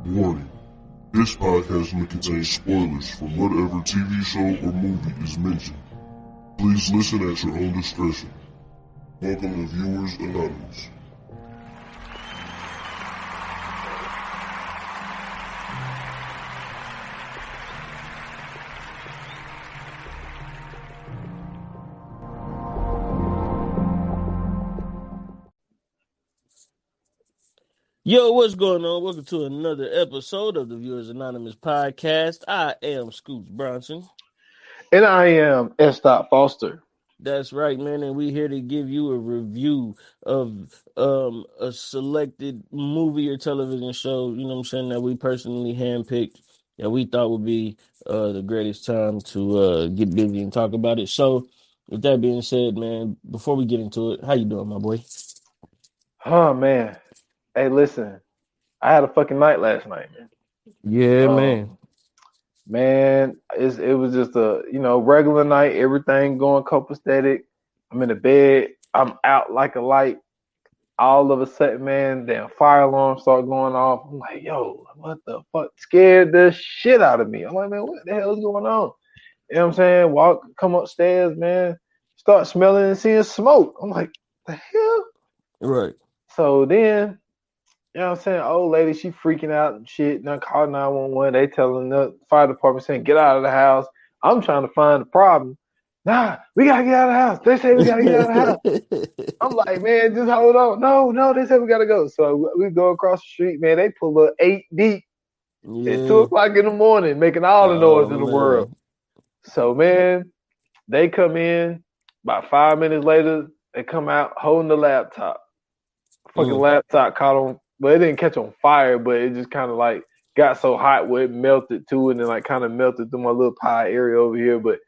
Warning. This podcast may contain spoilers from whatever TV show or movie is mentioned. Please listen at your own discretion. Welcome to Viewers Anonymous. Yo, what's going on? Welcome to another episode of the Viewers Anonymous podcast. I am Scoots Bronson. And I am S. Foster. That's right, man. And we're here to give you a review of a selected movie or television show, you know what I'm saying, that we personally handpicked that we thought would be the greatest time to get busy and talk about it. So, with that being said, man, before we get into it, how you doing, my boy? Oh, man. Hey, listen. I had a fucking night last night, man. Yeah, man. Man, it was just a, regular night. Everything going copacetic. I'm in the bed. I'm out like a light. All of a sudden, man, damn fire alarm start going off. I'm like, yo, what the fuck? Scared the shit out of me. I'm like, man, what the hell is going on? You know what I'm saying? Come upstairs, man. Start smelling and seeing smoke. I'm like, the hell? Right. So then, you know what I'm saying? Old lady, she freaking out and shit. And I called 911. They telling the fire department saying, get out of the house. I'm trying to find the problem. Nah, we got to get out of the house. They say we got to get out of the house. I'm like, man, just hold on. No, they said we got to go. So we go across the street, man. They pull up 8 deep at 2 o'clock in the morning, making all the noise in the world. So, man, they come in. About 5 minutes later, they come out holding the laptop. Fucking laptop caught on. But it didn't catch on fire, but it just kind of like got so hot where it melted to it and then like kind of melted through my little pie area over here. But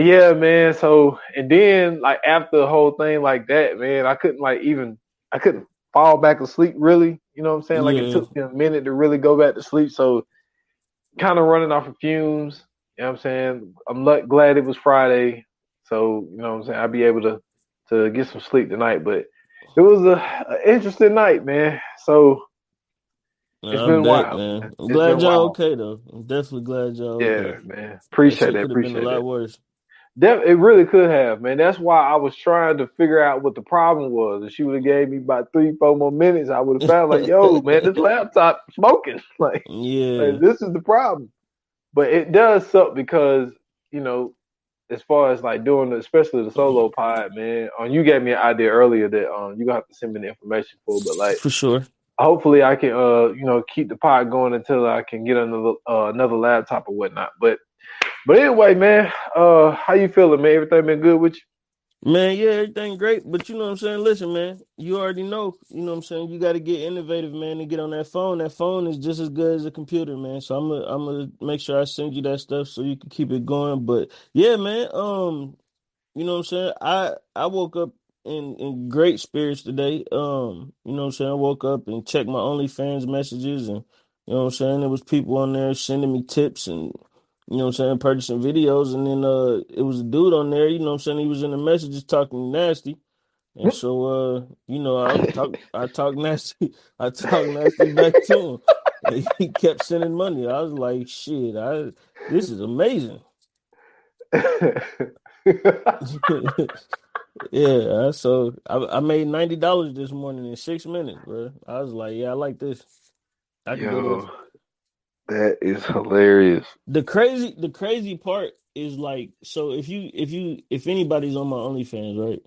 yeah, man. So, and then like after the whole thing like that, man, I couldn't fall back asleep really. You know what I'm saying? Like it took me a minute to really go back to sleep. So kind of running off of fumes. You know what I'm saying? I'm glad it was Friday. So, you know what I'm saying? I'll be able to get some sleep tonight, but it was an interesting night, man. So it's been wild, man. I'm glad y'all okay, though. I'm definitely glad y'all okay. Yeah, man. Appreciate that. Could have been a lot worse. It really could have, man. That's why I was trying to figure out what the problem was. If she would have gave me about 3-4 more minutes, I would have found like, yo, man, this laptop smoking. Like this is the problem. But it does suck because, as far as like doing, especially the solo pod, man, you gave me an idea earlier that you gonna have to send me the information for, but like for sure. Hopefully I can keep the pod going until I can get another laptop or whatnot. But anyway, man, how you feeling, man? Everything been good with you? Man, yeah, everything great. But you know what I'm saying? Listen, man, you already know, you know what I'm saying? You got to get innovative, man, and get on that phone. That phone is just as good as a computer, man. So I'm gonna make sure I send you that stuff so you can keep it going. But yeah, man, you know what I'm saying? I woke up in great spirits today. You know what I'm saying? I woke up and checked my OnlyFans messages, and you know what I'm saying? There was people on there sending me tips and you know what I'm saying, purchasing videos, and then it was a dude on there, you know what I'm saying, he was in the messages talking nasty. And so I talk nasty back to him. And he kept sending money. I was like, shit, this is amazing. Yeah, so I made $90 this morning in 6 minutes, bro. I was like, yeah, I like this. I can do this. That is hilarious. The crazy part is like, so if anybody's on my OnlyFans, right?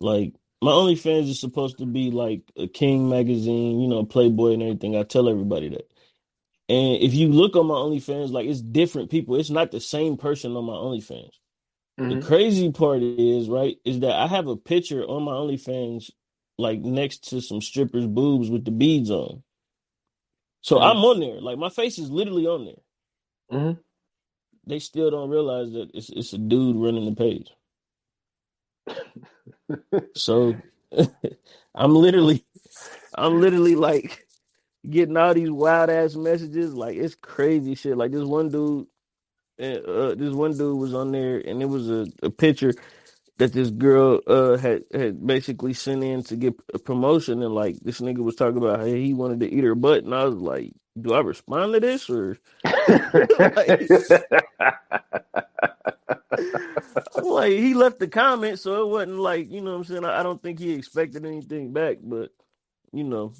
Like my OnlyFans is supposed to be like a King magazine, Playboy and everything. I tell everybody that. And if you look on my OnlyFans, like it's different people. It's not the same person on my OnlyFans. Mm-hmm. The crazy part is that I have a picture on my OnlyFans like next to some strippers' boobs with the beads on. So I'm on there. Like my face is literally on there. Mm-hmm. They still don't realize that it's a dude running the page. So I'm literally like getting all these wild ass messages. Like it's crazy shit. Like this one dude was on there, and it was a picture that this girl had basically sent in to get a promotion, and like this nigga was talking about how he wanted to eat her butt, and I was like, Do I respond to this or like, I'm like he left the comment, so it wasn't like, you know what I'm saying? I don't think he expected anything back, but you know,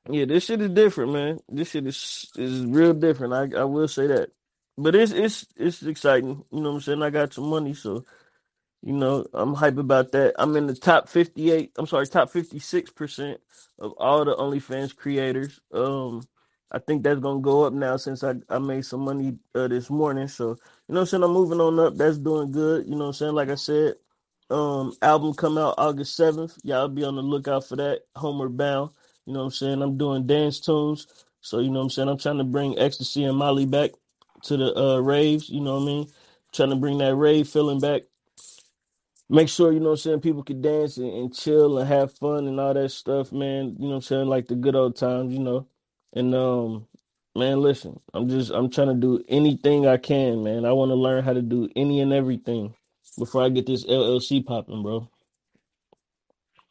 yeah, this shit is different, man. This shit is real different. I will say that. But it's exciting. You know what I'm saying? I got some money, so you know, I'm hype about that. I'm in the top 58, I'm sorry, top 56% of all the OnlyFans creators. I think that's gonna go up now since I made some money this morning. So, you know what I'm saying? I'm moving on up. That's doing good. You know what I'm saying? Like I said, album come out August 7th. Y'all be on the lookout for that. Homeward Bound. You know what I'm saying? I'm doing dance tunes. So, you know what I'm saying? I'm trying to bring Ecstasy and Molly back to the raves, you know what I mean? Trying to bring that rave feeling back. Make sure, you know what I'm saying, people can dance and chill and have fun and all that stuff, man. You know what I'm saying? Like the good old times, you know. And man, listen, I'm trying to do anything I can, man. I want to learn how to do any and everything before I get this LLC popping, bro.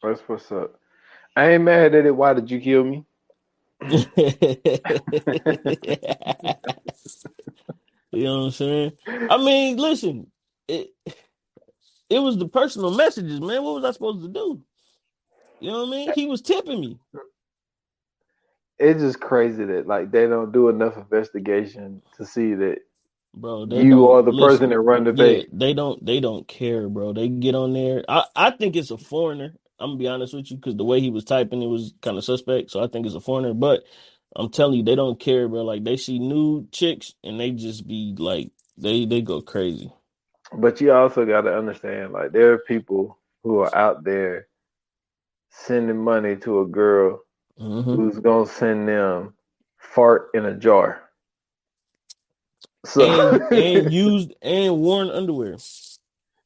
That's what's up. I ain't mad at it. Why did you kill me? You know what I'm saying? I mean, listen, it was the personal messages, man. What was I supposed to do? You know what I mean? He was tipping me. It's just crazy that like they don't do enough investigation to see that Bro, they you don't are the person listen. that run the Yeah, page. they don't care, bro. They get on there. I think it's a foreigner. I'm gonna be honest with you, because the way he was typing, it was kind of suspect. So I think it's a foreigner. But I'm telling you, they don't care, bro. Like they see nude chicks and they just be like, they go crazy. But you also got to understand, like there are people who are out there sending money to a girl Hmm. who's gonna send them fart in a jar. So And used and worn underwear.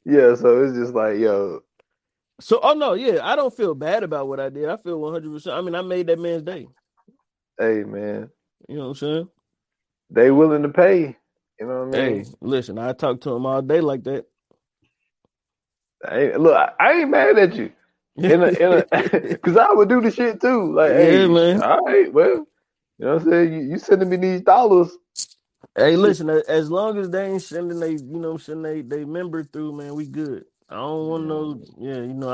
yeah, so it's just like, yo, So oh no, yeah, I don't feel bad about what I did. I feel 100%. I mean, I made that man's day. hey man, You know what I'm saying? they willing to pay. You know what I Hey, mean? listen, I talk to him all day like that. Look, I ain't mad at you. Cause I would do the shit too. Like, Yeah, hey, man. all right, well, you know what I'm saying? You sending me these dollars. Hey, Shit. listen, as long as they ain't sending they, you know what I'm saying, they member through, man, we good. I don't want no, Mm. yeah, you know,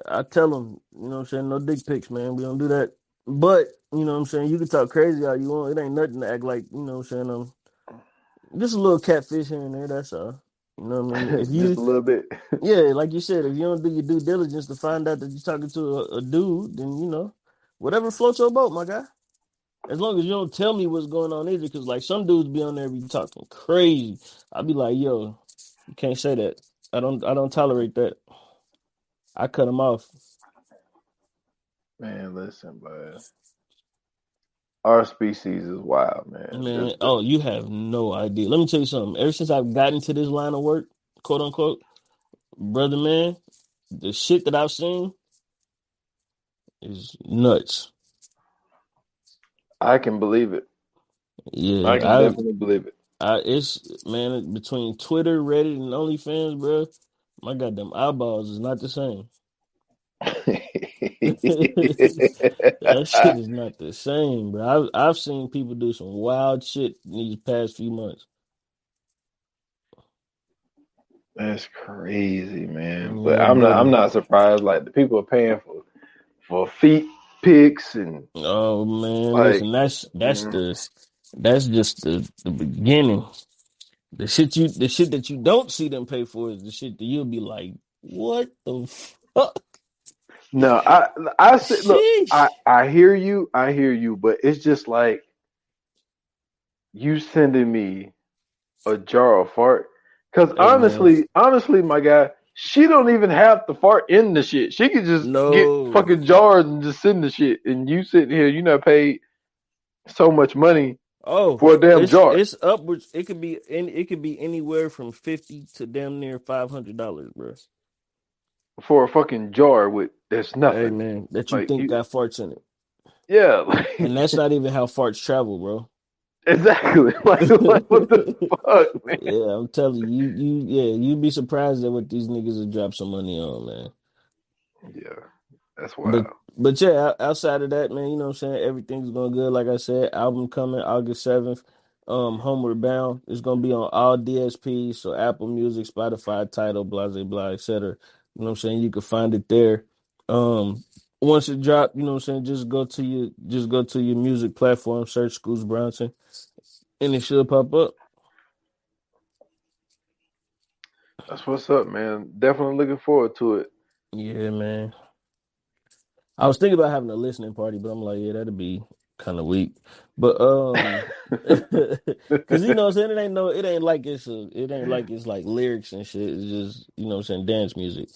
I tell them, you know what I'm saying, no dick pics, man. We don't do that. But, you know what I'm saying, you can talk crazy all you want. It ain't nothing to act like, you know what I'm saying, just a little catfish here and there, that's all. You know what I mean? If Just you, a little bit. yeah, like you said, if you don't do your due diligence to find out that you're talking to a dude, then, you know, whatever floats your boat, my guy. As long as you don't tell me what's going on either, because like some dudes be on there be talking crazy. I'll be like, yo, you can't say that. I don't tolerate that. I cut them off. Man, listen, bud. Our species is wild, man. Man, oh, you have no idea. Let me tell you something. Ever since I've gotten to this line of work, quote unquote, brother man, the shit that I've seen is nuts. I can believe it. Yeah, I can definitely believe it. it's man between Twitter, Reddit, and OnlyFans, bro. My goddamn eyeballs is not the same. That shit is not the same, bro. I've seen people do some wild shit in these past few months. That's crazy, man. But Yeah, I'm buddy. not surprised. Like the people are paying for feet pics and Oh man, like listen, that's mm, that's just the beginning. The shit that you don't see them pay for is the shit that you'll be like, what the fuck? no, I said look, Sheesh. I hear you, but it's just like you sending me a jar of fart. Cause Hey man, honestly, my guy, she don't even have to fart in the shit. She could just get no. fucking jars and just send the shit. And you sitting here, you not paid so much money Oh, for a damn jar it's upwards. It could be anywhere from 50 to damn near $500, bro. for a fucking jar with that's Hey nothing. man, that you Like think you, got farts in it. yeah, And like that's not even how farts travel, bro. exactly. Like what the fuck, man? Yeah, I'm telling you, yeah, you'd be surprised at what these niggas have dropped some money on, man. Yeah, That's But wild. but yeah, outside of that, man, you know what I'm saying? Everything's going good. Like I said, album coming August 7th. Homeward Bound is gonna be on all DSPs, so Apple Music, Spotify, Tidal, blah blah blah, etc. You know what I'm saying? You can find it there. Um Once it drop, you know what I'm saying, just go to your music platform, search Scoots Bronson, and it should pop up. That's what's up, man. Definitely looking forward to it. Yeah, man. I was thinking about having a listening party, but I'm like, yeah, that'd be kind of weak. But because you know what I'm saying, it ain't like it's like lyrics and shit. It's just, you know what I'm saying, dance music.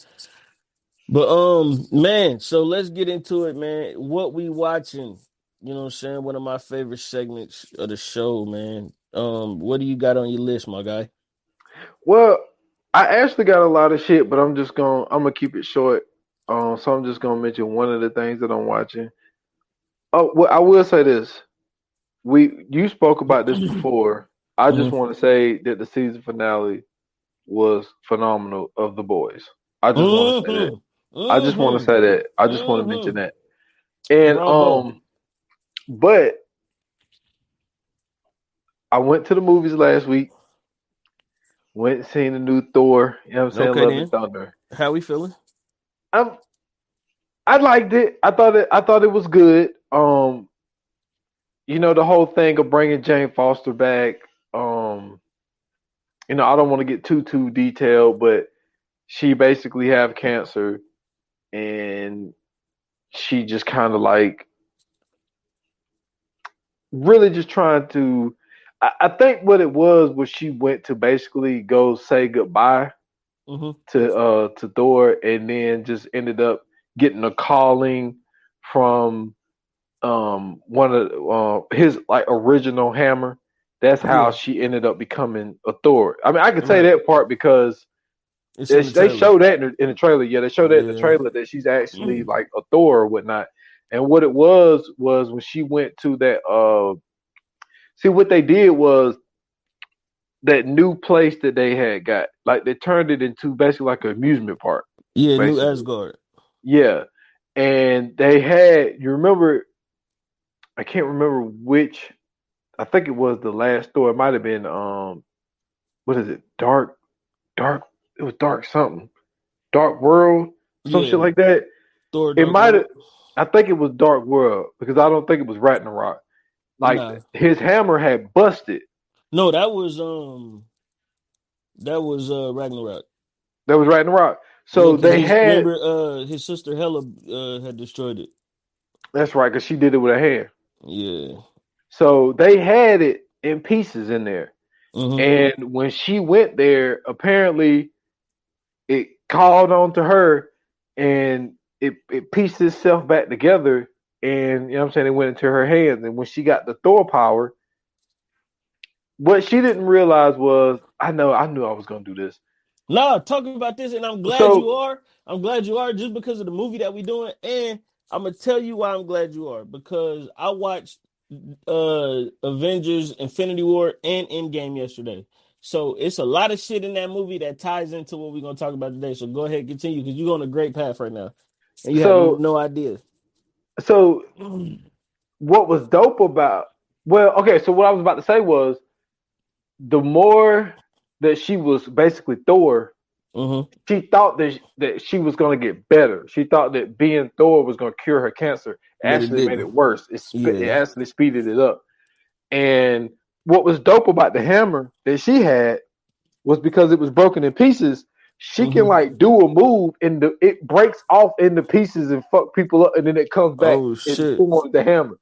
But man, so let's get into it, man. What we watching? You know what I'm saying? One of my favorite segments of the show, man. What do you got on your list, my guy? Well, I actually got a lot of shit, but I'm gonna keep it short. So I'm just gonna mention one of the things that I'm watching. Oh, well, I will say this. You spoke about this before. I just Mm-hmm. want to say that the season finale was phenomenal of The Boys. I just want to say that. Mm-hmm. I just want to Mm-hmm. say that. I just want to mention Mm-hmm. that. And Bravo. but I went to the movies last week. Went and seen the new Thor. You know what I'm saying? Okay Love and then. Thunder. How we feeling? I'm, I liked it. I thought it was good. The whole thing of bringing Jane Foster back. Um, I don't want to get too detailed, but she basically have cancer, and she just kind of like really just trying to. I think what it was she went to basically go say goodbye Mm-hmm. to Thor, and then just ended up getting a calling from one of his like original hammer. That's how Yeah. she ended up becoming a Thor. I mean, I could say Right. that part because It's in the they trailer. show that in the trailer. Yeah, they show that in the Yeah. trailer that she's actually like a Thor or whatnot. And what it was when she went to that. See, what they did was that new place that they had got, like they turned it into basically like an amusement park, Yeah, New basically. Asgard. Yeah, and they had. You remember? I can't remember which. I think it was the last Thor. It might have been what is it? Dark. It was dark something. Dark World, some shit Yeah. like that. Thor It Dark might have. World. I think it was Dark World because I don't think it was Ragnarok. Like Nah. his hammer had busted. No, that was Ragnarok. That was Ragnarok. Yeah, So because they had. remember his sister Hela had destroyed it. That's right, because she did it with her hand. Yeah. So they had it in pieces in there. Mm-hmm. And when she went there, apparently it called on to her and it pieced itself back together. And you know what I'm saying? It went into her hands. And when she got the Thor power, what she didn't realize was I knew I was gonna do this. Nah, talking about this, and I'm glad you So are. I'm glad you are just because of the movie that we doing. And I'm gonna tell you why I'm glad you are. Because I watched Avengers Infinity War and Endgame yesterday. So it's a lot of shit in that movie that ties into what we're gonna talk about today. So go ahead, continue because you're on a great path right now. And you have so no idea. so what was dope about okay, so what I was about to say was the more that she was basically Thor, Mm-hmm. she thought that she was going to get better. She thought that being Thor was going to cure her cancer. But it Actually, made didn't. it worse. It Yeah. actually speeded it up. And what was dope about the hammer that she had was because it was broken in pieces. She can Mm-hmm. like do a move and it breaks off into pieces and fuck people up, and then it comes back Oh and shit. forms the hammer.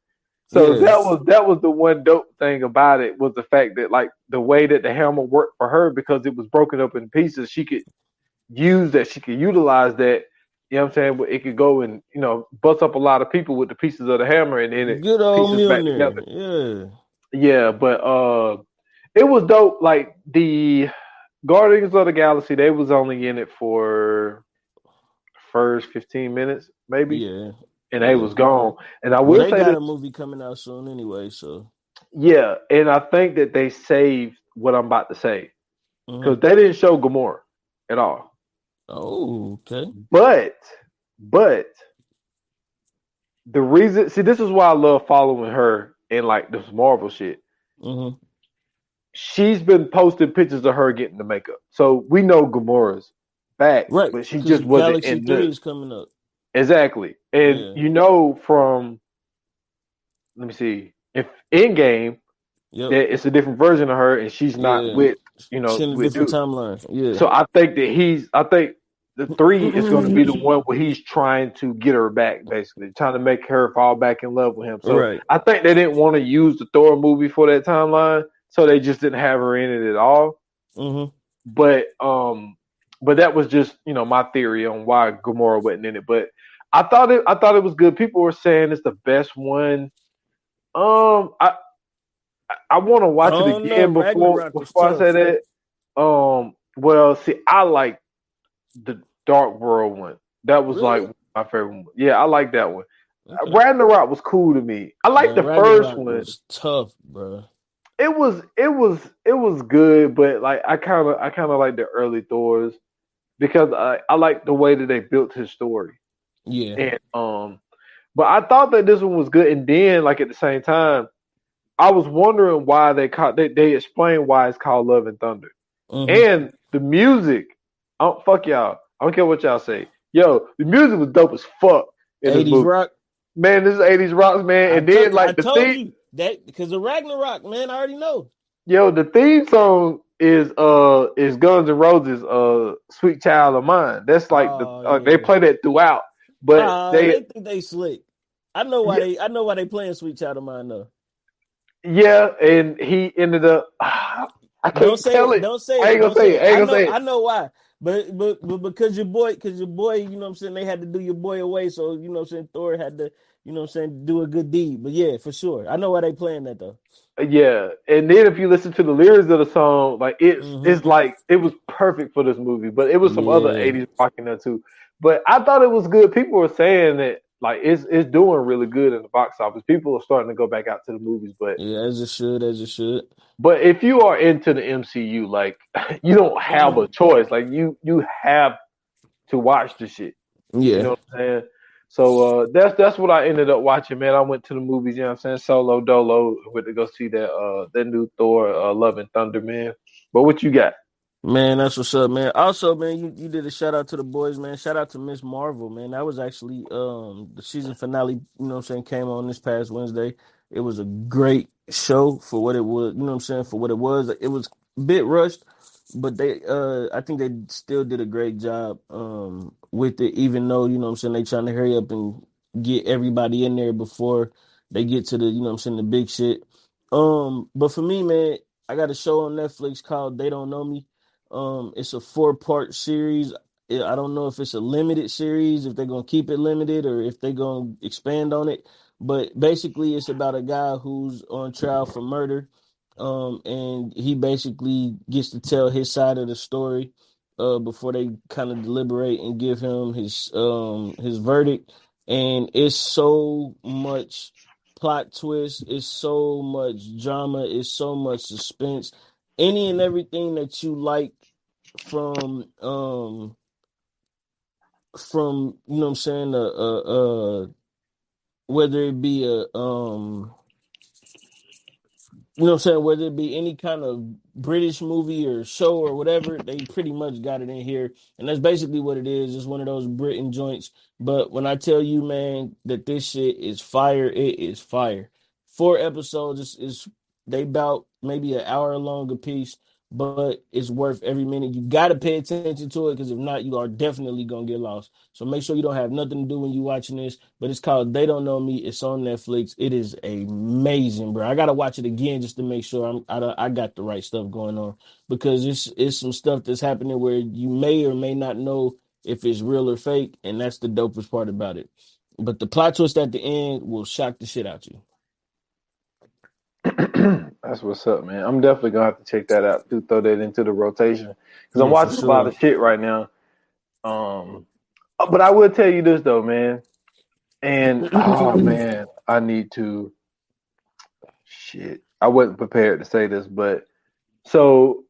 So Yeah. that was the one dope thing about it was the fact that like the way that the hammer worked for her because it was broken up in pieces, she could she could utilize that. You know what I'm saying? But it could go and bust up a lot of people with the pieces of the hammer, and then it Good old pieces back Mjolnir. together. Yeah. Yeah, but it was dope. Like the Guardians of the Galaxy, they was only in it for first 15 minutes, maybe, Yeah. and they was Yeah. gone. And I Well, will they say got this, a movie coming out soon anyway, so. yeah, and I think that they saved what I'm about to say Hmm. because they didn't show Gamora at all. Oh, okay. But, but the reason, see, this is why I love following her in like this Marvel shit. Mm-hmm. She's been posting pictures of her getting the makeup, so we know Gamora's back, Right, but she because just wasn't Galaxy in 3 the is coming up. exactly. And Yeah. you know from let me see if in game Yep. that it's a different version of her, and she's not Yeah. with She in a with different dude. timeline. Yeah. So I think the three is going to be the one where he's trying to get her back, basically trying to make her fall back in love with him. So Right. I think they didn't want to use the Thor movie for that timeline, so they just didn't have her in it at all. Mm-hmm. But but that was just my theory on why Gamora wasn't in it. But I thought it was good. People were saying it's the best one. I want to I watch it don't know. again Ragnarok was before I say tough. that. Well, see, I like the Dark World one. That was like Really? my favorite one. Yeah, I like that one. Okay. Ragnarok was cool to me. I like Man, the first Ragnarok one. was tough, bro. It was good, but like I kind of like the early Thors because I like the way that they built his story. Yeah. And but I thought that this one was good. And then like at the same time, I was wondering why they explained why it's called Love and Thunder. Mm-hmm. And the music, fuck y'all. I don't care what y'all say. Yo, the music was dope as fuck in this 80s movie. rock. Man, this is 80s rocks, man. And then I like the told theme, you that because of Ragnarok, man. I already know. the theme song is Guns N' Roses Sweet Child of Mine. That's like Oh they yeah. play that throughout. But they They think they slick. I know why yeah, they. I know why they playing Sweet Child of Mine though. yeah, and he ended up I Don't can't say tell it. it. Don't say I it. ain't gonna Don't say say it. it. I ain't I gonna know. say it. I know why. But because your boy, you know what I'm saying, they had to do your boy away. So you know what I'm saying, Thor had to, you know what I'm saying, do a good deed. But yeah, for sure, I know why they playing that though. Yeah, and then if you listen to the lyrics of the song, like Hmm. it's like it was perfect for this movie. But it was some other Yeah, '80s rock in there too. But I thought it was good. People were saying that like it's doing really good in the box office. People are starting to go back out to the movies. But yeah, as it should, as it should. if you are into the MCU, like you don't have a choice. Like you have to watch the shit. You Yeah, know what I'm saying? So that's what I ended up watching, man. I went to the movies, you know what I'm saying? Solo Dolo, went to go see that new Thor Love and Thunder, man. But what you got? man, that's what's up, man. Also, man, you did a shout out to the boys, man. Shout out to Miss Marvel, man. That was actually the season finale. You know what I'm saying? Came on this past Wednesday. It was a great show for what it was. You know what I'm saying? For what it was, it was a bit rushed, but I think they still did a great job with it. Even though you know what I'm saying they trying to hurry up and get everybody in there before they get to the you know what I'm saying the big shit. But for me, man, I got a show on Netflix called They Don't Know Me. It's a 4-part series. I don't know if it's a limited series, if they're gonna keep it limited or if they're gonna expand on it. But basically, it's about a guy who's on trial for murder, and he basically gets to tell his side of the story, before they kind of deliberate and give him his verdict. And it's so much plot twist, it's so much drama, it's so much suspense, any and everything that you like from you know what I'm saying whether it be a you know what I'm saying? Whether it be any kind of British movie or show or whatever, they pretty much got it in here. And that's basically what it is. It's one of those Britain joints. But when I tell you, man, that this shit is fire, it is fire. 4 episodes is they about maybe an hour long a piece, but it's worth every minute. You gotta pay attention to it because if not, you are definitely gonna get lost. So make sure you don't have nothing to do when you watching this. But it's called They Don't Know Me. It's on Netflix. It is amazing, bro. I gotta watch it again just to make sure I got the right stuff going on because it's some stuff that's happening where you may or may not know if it's real or fake, and that's the dopest part about it. But the plot twist at the end will shock the shit out you. That's what's up, man. I'm definitely gonna have to check that out to throw that into the rotation because I'm Yeah, for watching a lot sure. of shit right now. Um, but I will tell you this though, man. And oh man, I need to shit. I wasn't prepared to say this, but so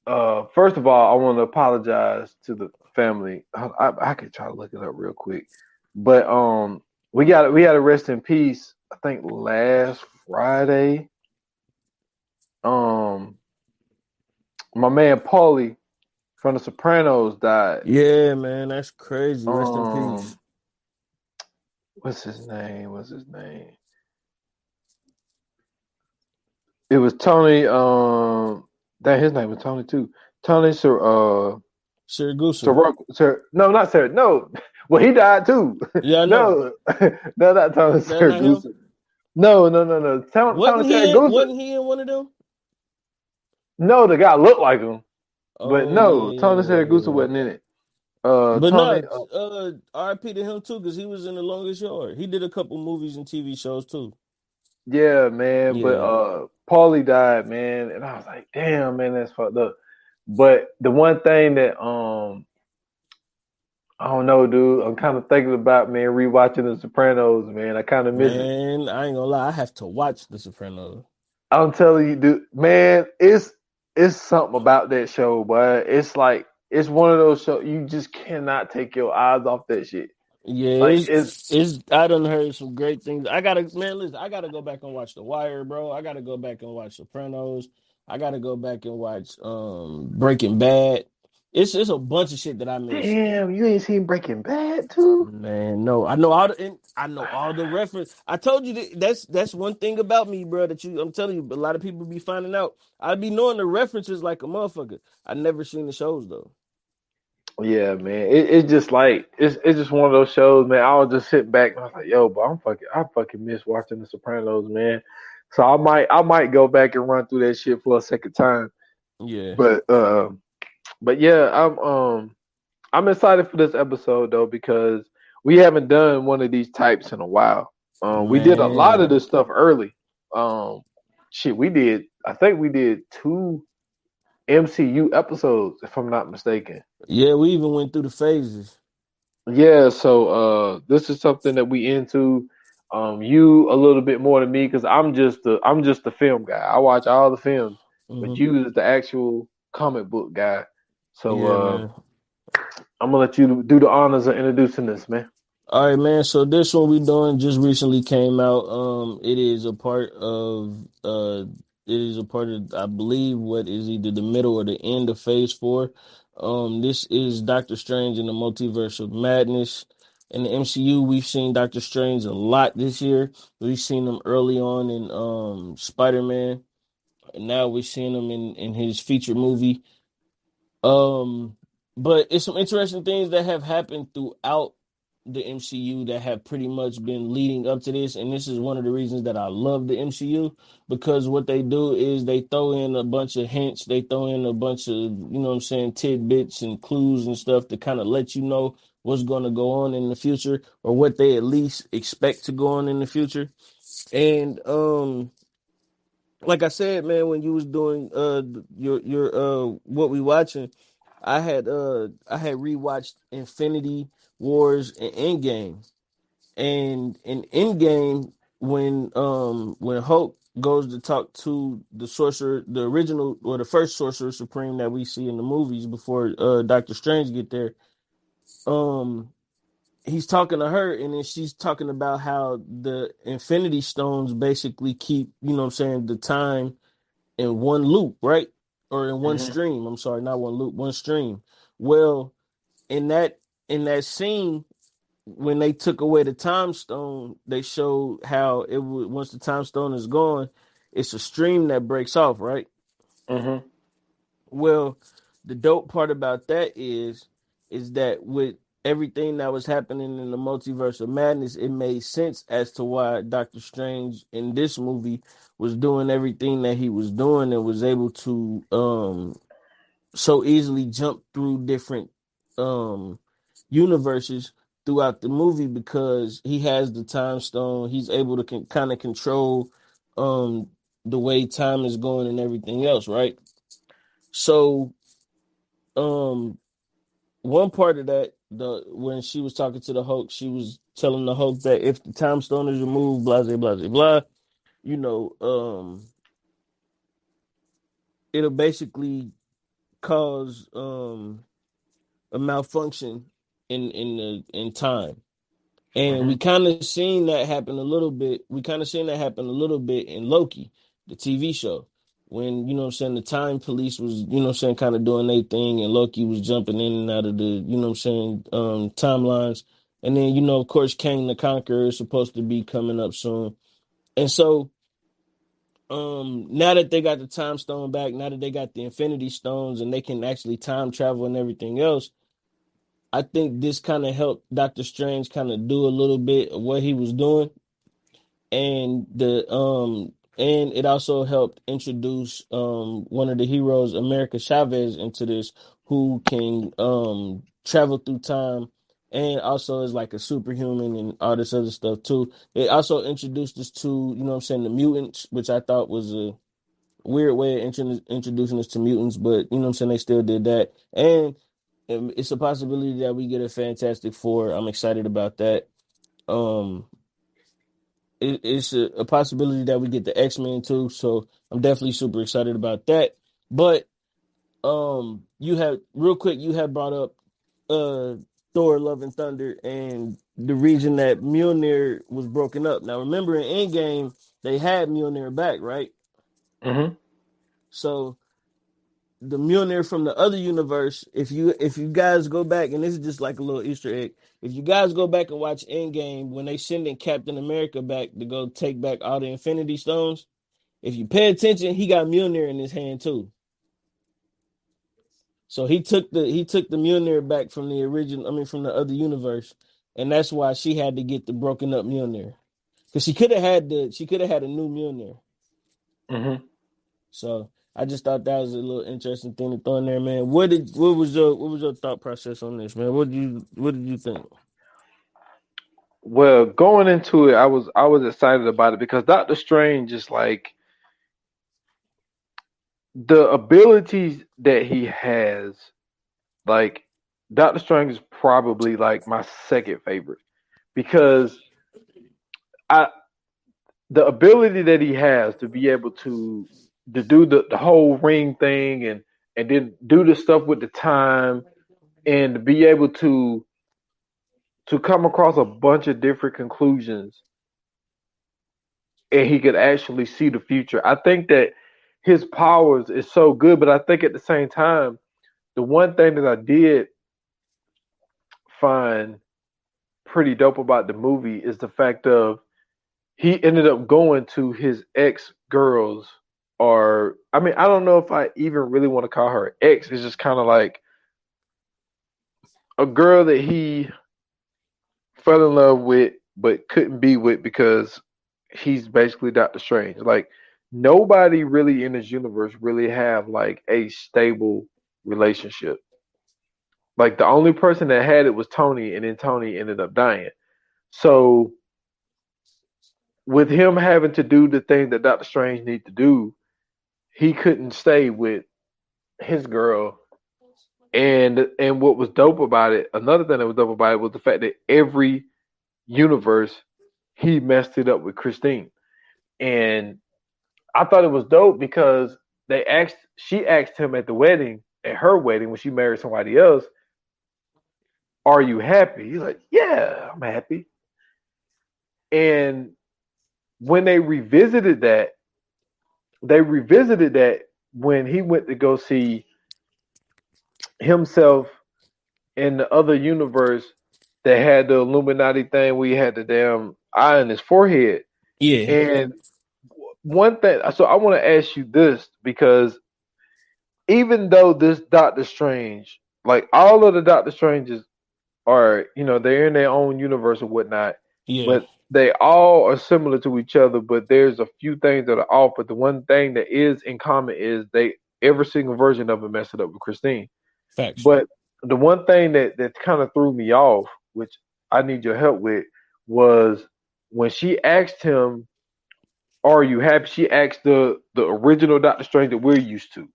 first of all, I want to apologize to the family. I could try to look it up real quick, but we got to rest in peace. I think last Friday, um, my man Paulie from The Sopranos died. Yeah, man, that's crazy. Rest in peace. Um, what's his name? What's his name? It was Tony. That his name was Tony too. Tony Siragusa. Sir, no, not Sir. No, well, he died too. Yeah, I know. No, no, not Tony That's not him. Siragusa. No, no, no, no. Tony Siragusa. Wasn't he in one of them? No, the guy looked like him, but Oh no, yeah, Tony yeah, Siragusa yeah. wasn't in it. But Tony. no, RIP to him too, because he was in The Longest Yard. He did a couple movies and TV shows too. Yeah, man. But Yeah, Paulie died, man, and I was like, damn, man, that's fucked up. But the one thing that I don't know, dude. I'm kind of thinking about, man, rewatching The Sopranos, man. I kind of miss it. man, I ain't gonna lie, I have to watch The Sopranos. I'm telling you, dude, man, it's something about that show, but it's like it's one of those shows you just cannot take your eyes off that shit. Yeah, Like it's it's I done heard some great things. I gotta man, listen, I gotta go back and watch The Wire, bro. I gotta go back and watch Sopranos. I gotta go back and watch Breaking Bad. It's a bunch of shit that I missed. damn, you ain't seen Breaking Bad too? Man, no, I know all the reference. I told you that's one thing about me, bro. That I'm telling you, a lot of people be finding out. I be knowing the references like a motherfucker. I never seen the shows though. Yeah, man. It's just like it's just one of those shows, man. I was just sitting back and I was like, yo, but I fucking miss watching The Sopranos, man. So I might go back and run through that shit for a second time. Yeah, But yeah, I'm excited for this episode though because we haven't done one of these types in a while. We did a lot man. of this stuff early. Um, shit, we did. I think we did 2 MCU episodes, if I'm not mistaken. Yeah, we even went through the phases. Yeah, so this is something that we into. You a little bit more than me because I'm just the film guy. I watch all the films, but Hmm. you is the actual comic book guy. So Yeah, man. I'm gonna let you do the honors of introducing this, man. All right, man. So this one we doing just recently came out. It is a part of I believe what is either the middle or the end of Phase 4. This is Doctor Strange in the Multiverse of Madness. In the MCU, we've seen Doctor Strange a lot this year. We've seen him early on in Spider-Man, and now we're seeing him in his feature movie. Um, but it's some interesting things that have happened throughout the MCU that have pretty much been leading up to this, and this is one of the reasons that I love the MCU because what they do is they throw in a bunch of hints, they throw in a bunch of, what I'm saying, tidbits and clues and stuff to kind of let you know what's going to go on in the future or what they at least expect to go on in the future. And like I said, man, when you was doing your what we watching, I had rewatched Infinity Wars and Endgame. And in Endgame, when Hulk goes to talk to the sorcerer, the original or the first sorcerer supreme that we see in the movies before Doctor Strange get there, um he's talking to her and then she's talking about how the Infinity Stones basically keep, what I'm saying, the time in one loop, right? Or in one Hmm. stream. I'm sorry, not one loop, one stream. Well, in that scene, when they took away the time stone, they showed how it would once the time stone is gone, it's a stream that breaks off, right? Hmm. Well, the dope part about that is that with everything that was happening in the multiverse of madness, it made sense as to why Doctor Strange in this movie was doing everything that he was doing and was able to so easily jump through different um universes throughout the movie because he has the time stone. He's able to kind of control um the way time is going and everything else, right? So um one part of that, the when she was talking to the Hulk, she was telling the Hulk that if the time stone is removed, blah blah blah blah, you know, it'll basically cause a malfunction in time. And we Mm-hmm. kind of seen that happen a little bit. We kind of seen that happen a little bit in Loki, the TV show, when you know what I'm saying the time police was you know what I'm saying kind of doing their thing, and Loki was jumping in and out of the you know what I'm saying timelines. And then you know of course Kang the Conqueror is supposed to be coming up soon, and so now that they got the time stone back, now that they got the Infinity Stones and they can actually time travel and everything else, I think this kind of helped Doctor Strange kind of do a little bit of what he was doing, and it also helped introduce one of the heroes, America Chavez, into this, who can travel through time and also is like a superhuman and all this other stuff too. It also introduced us to, you know what I'm saying, the mutants, which I thought was a weird way of introducing us to mutants, but you know what I'm saying, they still did that. And it's a possibility that we get a Fantastic Four. I'm excited about that. Um, it's a possibility that we get the X-Men too, so I'm definitely super excited about that. But you have real quick, you have brought up uh Thor: Love and Thunder and the reason that Mjolnir was broken up. Now remember in Endgame they had Mjolnir back, right? Mm-hmm. So the Mjolnir from the other universe, if you guys go back, and this is just like a little Easter egg, if you guys go back and watch Endgame when they sending Captain America back to go take back all the Infinity Stones, if you pay attention, he got Mjolnir in his hand too. So he took the Mjolnir back from the original, I mean from the other universe, and that's why she had to get the broken up Mjolnir because she could have had a new Mjolnir. Mm-hmm. So I just thought that was a little interesting thing to throw in there, man. What was your thought process on this, man? What did you think? Well, going into it, I was excited about it because Doctor Strange is like the abilities that he has. Like Doctor Strange is probably like my second favorite because I the ability that he has to be able to do the whole ring thing and then do the stuff with the time and to be able to come across a bunch of different conclusions and he could actually see the future. I think that his powers is so good, but I think at the same time, the one thing that I did find pretty dope about the movie is the fact of he ended up going to his ex girls, or I mean, I don't know if I even really want to call her ex. It's just kind of like a girl that he fell in love with but couldn't be with because he's basically Doctor Strange. Like nobody really in this universe really have like a stable relationship. Like the only person that had it was Tony, and then Tony ended up dying. So with him having to do the thing that Doctor Strange need to do, he couldn't stay with his girl. And what was dope about it, another thing that was dope about it was the fact that every universe he messed it up with Christine. And I thought it was dope because she asked him at the wedding, at her wedding when she married somebody else, "Are you happy?" He's like, "Yeah, I'm happy." And when they revisited that when he went to go see himself in the other universe that had the Illuminati thing where he had the damn eye in his forehead. Yeah, And one thing, so I want to ask you this because even though this Doctor Strange, like all of the Doctor Stranges are, they're in their own universe or whatnot, yeah, but they all are similar to each other, but there's a few things that are off. But the one thing that is in common is every single version of them messed it up with Christine. facts. But the one thing that kind of threw me off, which I need your help with, was when she asked him, "Are you happy?" She asked the original Doctor Strange that we're used to.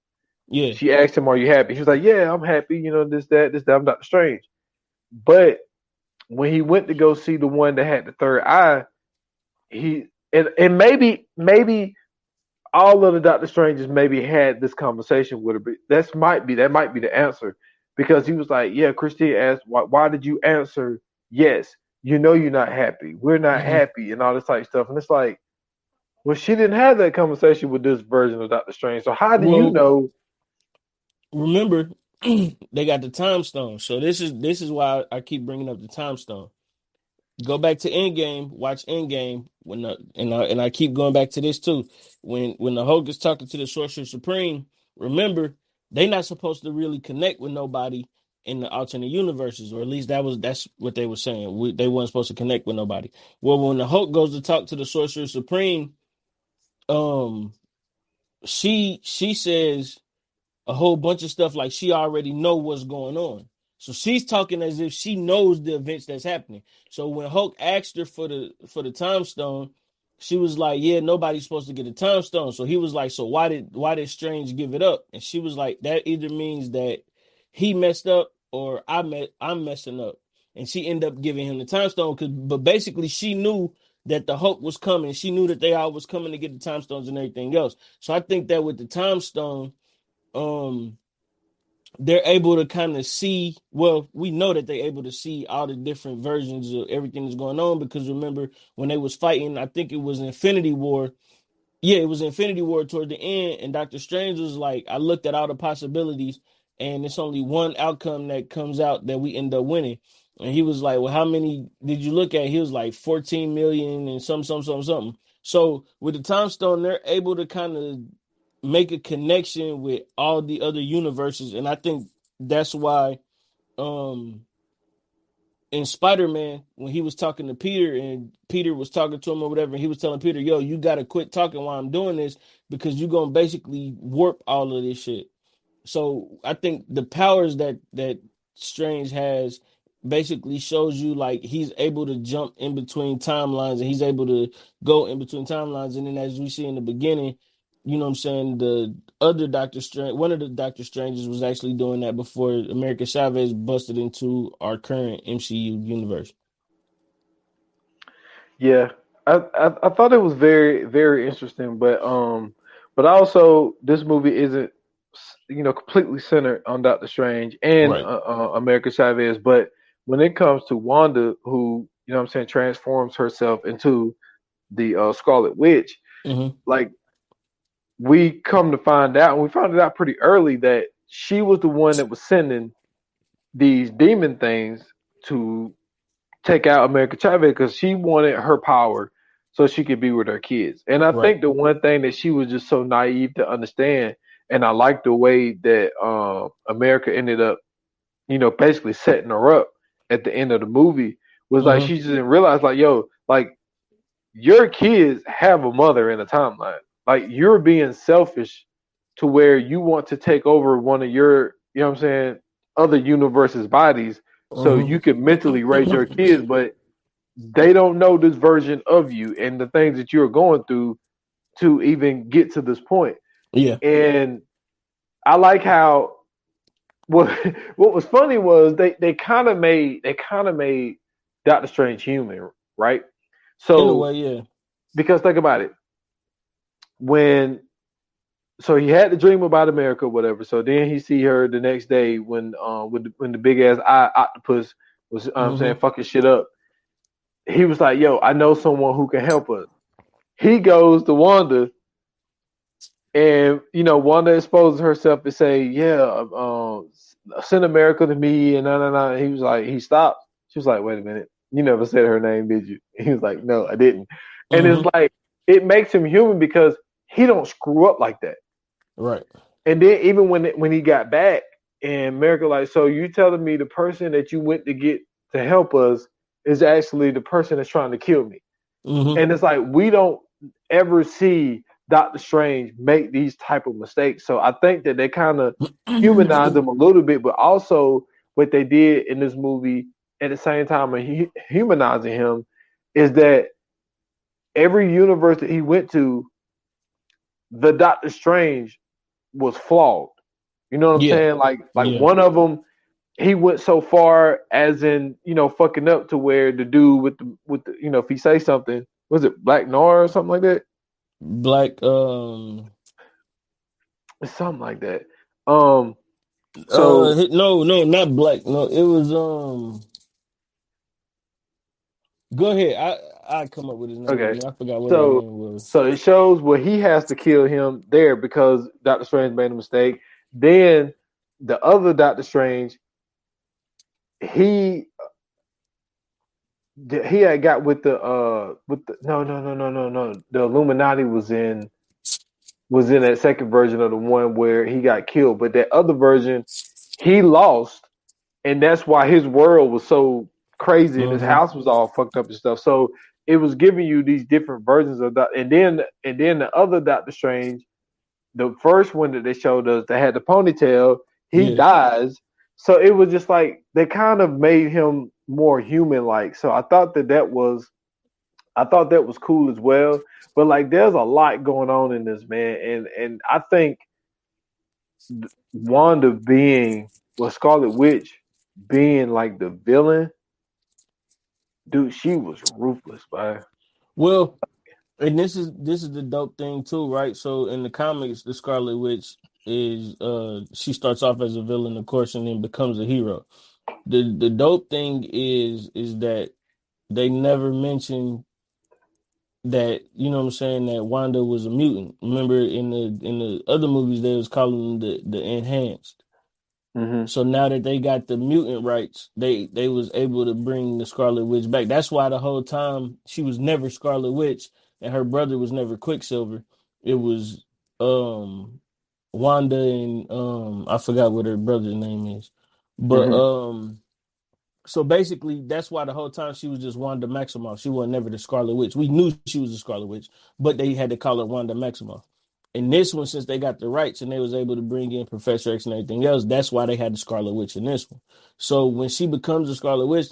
Yeah, She asked him, "Are you happy?" He was like, "Yeah, I'm happy. This, that, this, that. I'm Doctor Strange." But when he went to go see the one that had the third eye, he and maybe all of the Doctor Strangers maybe had this conversation with her, but that might be the answer because he was like, "Yeah." Christine asked, "Why did you answer yes?" you know you're not happy. We're not happy and all this type of stuff. And it's like, well, she didn't have that conversation with this version of Doctor Strange. So how do you Well, know? remember, they got the time stone. So this is why I keep bringing up the time stone. Go back to Endgame, watch Endgame and I keep going back to this too. When the Hulk is talking to the Sorcerer Supreme, remember they not supposed to really connect with nobody in the alternate universes, or at least that's what they were saying. They weren't supposed to connect with nobody. Well, when the Hulk goes to talk to the Sorcerer Supreme, um, she says a whole bunch of stuff like she already know what's going on. So she's talking as if she knows the events that's happening. So when Hulk asked her for the time stone, she was like, "Yeah, nobody's supposed to get a time stone." So he was like, "So why did Strange give it up?" And she was like, "That either means that he messed up or I'm messing up." And she ended up giving him the time stone but basically she knew that the Hulk was coming. She knew that they all was coming to get the time stones and everything else. So I think that with the time stone, um they're able to kind of see, well, we know that they're able to see all the different versions of everything that's going on, because remember when they was fighting, I think it was Infinity War. Yeah, it was Infinity War toward the end, and Doctor Strange was like, I looked at all the possibilities, and it's only one outcome that comes out that we end up winning. And he was like, well, how many did you look at? He was like 14 million and something. So with the time stone, they're able to kind of make a connection with all the other universes. And I think that's why um in Spider-Man, when he was talking to Peter and Peter was talking to him or whatever, and he was telling Peter, yo, you gotta quit talking while I'm doing this, because you're gonna basically warp all of this shit. So I think the powers that Strange has basically shows you like he's able to jump in between timelines, and he's able to go in between timelines. And then as we see in the beginning, you know what I'm saying, the other Doctor Strange, one of the Doctor Stranges was actually doing that before America Chavez busted into our current MCU universe. Yeah, I thought it was very very interesting, but also this movie isn't completely centered on Doctor Strange and Right. America Chavez, but when it comes to Wanda, who what I'm saying, transforms herself into the Scarlet Witch, Hmm. like we come to find out, and we found it out pretty early that she was the one that was sending these demon things to take out America Chavez because she wanted her power so she could be with her kids. And I Right. think the one thing that she was just so naive to understand, and I like the way that America ended up, basically setting her up at the end of the movie, was like Hmm. she just didn't realize, like, yo, like your kids have a mother in a timeline. Like you're being selfish to where you want to take over one of your, what I'm saying, other universe's bodies so Hmm. you can mentally raise your kids, but they don't know this version of you and the things that you're going through to even get to this point. Yeah. And I like how what what was funny was they kind of made Doctor Strange human, right? In a So way, yeah. because think about it, when so he had the dream about America, whatever. So then he see her the next day when the big ass eye octopus was saying Hmm. fucking shit up. He was like, "Yo, I know someone who can help us." He goes to Wanda, and Wanda exposes herself and say, "Yeah, send America to me." And no. He was like, he stopped. She was like, "Wait a minute, you never said her name, did you?" He was like, "No, I didn't." And it's Hmm. like it makes him human because he don't screw up like that. Right. And then even when he got back, and America like, so you telling me the person that you went to get to help us is actually the person that's trying to kill me? Hmm. And it's like we don't ever see Doctor Strange make these type of mistakes. So I think that they kind of humanize him a little bit, but also what they did in this movie at the same time of humanizing him is that every universe that he went to, the Doctor Strange was flawed. You know what I'm Yeah. saying? Like Yeah. one of them, he went so far as in fucking up to where the dude with the if he say something, was it Black Noir or something like that? Black It's something like that. Um, so no, not black. No, it was Go ahead. I come up with his name. Okay. Man. I forgot what his So name was. so it shows where he has to kill him there because Doctor Strange made a mistake. Then the other Doctor Strange, he he had got with the no. The Illuminati was in that second version of the one where he got killed. But that other version, he lost, and that's why his world was so crazy and his Mm-hmm. house was all fucked up and stuff. So it was giving you these different versions of that. And then the other Doctor Strange, the first one that they showed us that had the ponytail, he Yeah. dies. So it was just like they kind of made him more human like. So I thought that was cool as well. But like there's a lot going on in this, man. And I think Wanda being Scarlet Witch being like the villain, dude, she was ruthless, man. Well, and this is the dope thing too, right? So in the comics, the Scarlet Witch is she starts off as a villain, of course, and then becomes a hero. The dope thing is that they never mention that, you know what I'm saying, that Wanda was a mutant. Remember in the other movies they was calling them the enhanced. Hmm. So now that they got the mutant rights, they was able to bring the Scarlet Witch back. That's why the whole time she was never Scarlet Witch and her brother was never Quicksilver. It was Wanda and I forgot what her brother's name is. But Hmm. so basically, that's why the whole time she was just Wanda Maximoff. She was never the Scarlet Witch. We knew she was the Scarlet Witch, but they had to call her Wanda Maximoff. In this one, since they got the rights and they was able to bring in Professor X and everything else, that's why they had the Scarlet Witch in this one. So when she becomes the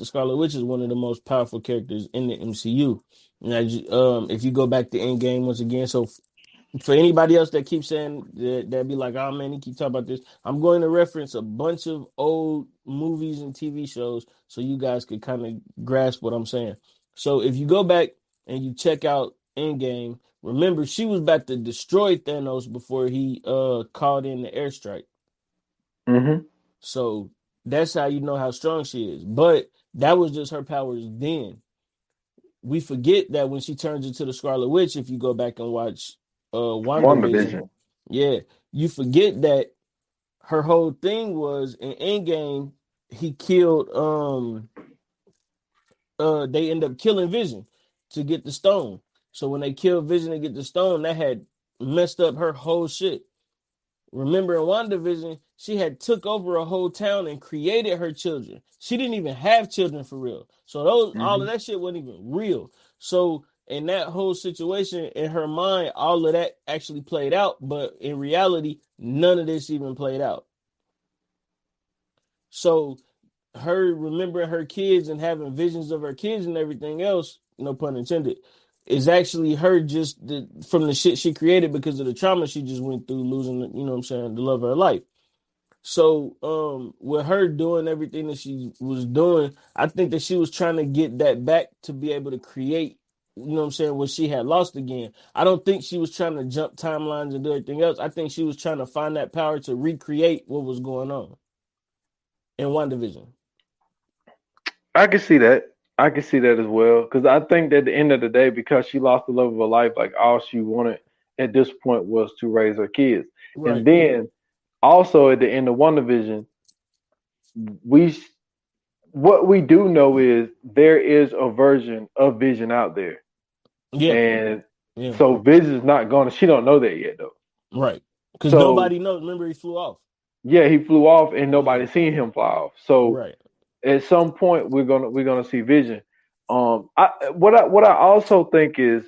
Scarlet Witch is one of the most powerful characters in the MCU. Now, if you go back to Endgame once again, so for anybody else that keeps saying that be like, oh man, he keep talking about this. I'm going to reference a bunch of old movies and TV shows so you guys could kind of grasp what I'm saying. So if you go back and you check out Endgame, remember she was about to destroy Thanos before he called in the airstrike. Hmm. So that's how you know how strong she is. But that was just her powers then. We forget that when she turns into the Scarlet Witch, if you go back and watch WandaVision, WandaVision. yeah, you forget that her whole thing was in Endgame, he killed they end up killing Vision to get the stone. So when they killed Vision to get the stone, that had messed up her whole shit. Remember in WandaVision, she had took over a whole town and created her children. She didn't even have children for real. So those all of Hmm. that shit wasn't even real. So in that whole situation, in her mind, all of that actually played out, but in reality, none of this even played out. So her remembering her kids and having visions of her kids and everything else, no pun intended, is actually her just from the shit she created because of the trauma she just went through, losing, you know what I'm saying, the love of her life. So, with her doing everything that she was doing, I think that she was trying to get that back to be able to create, you know what I'm saying, what she had lost again. I don't think she was trying to jump timelines and do everything else. I think she was trying to find that power to recreate what was going on in WandaVision. I can see that. I can see that as well. Because I think that at the end of the day, because she lost the love of her life, like all she wanted at this point was to raise her kids. And Right. then also at the end of WandaVision, we what we do know is there is a version of Vision out there, Yeah. and Yeah. so Vision's not gonna. She don't know that yet though. Right. Because So nobody knows. Remember, he flew off. yeah, he flew off, and Yeah. nobody seen him fly off. So Right. at some point, we're gonna see Vision. What I also think is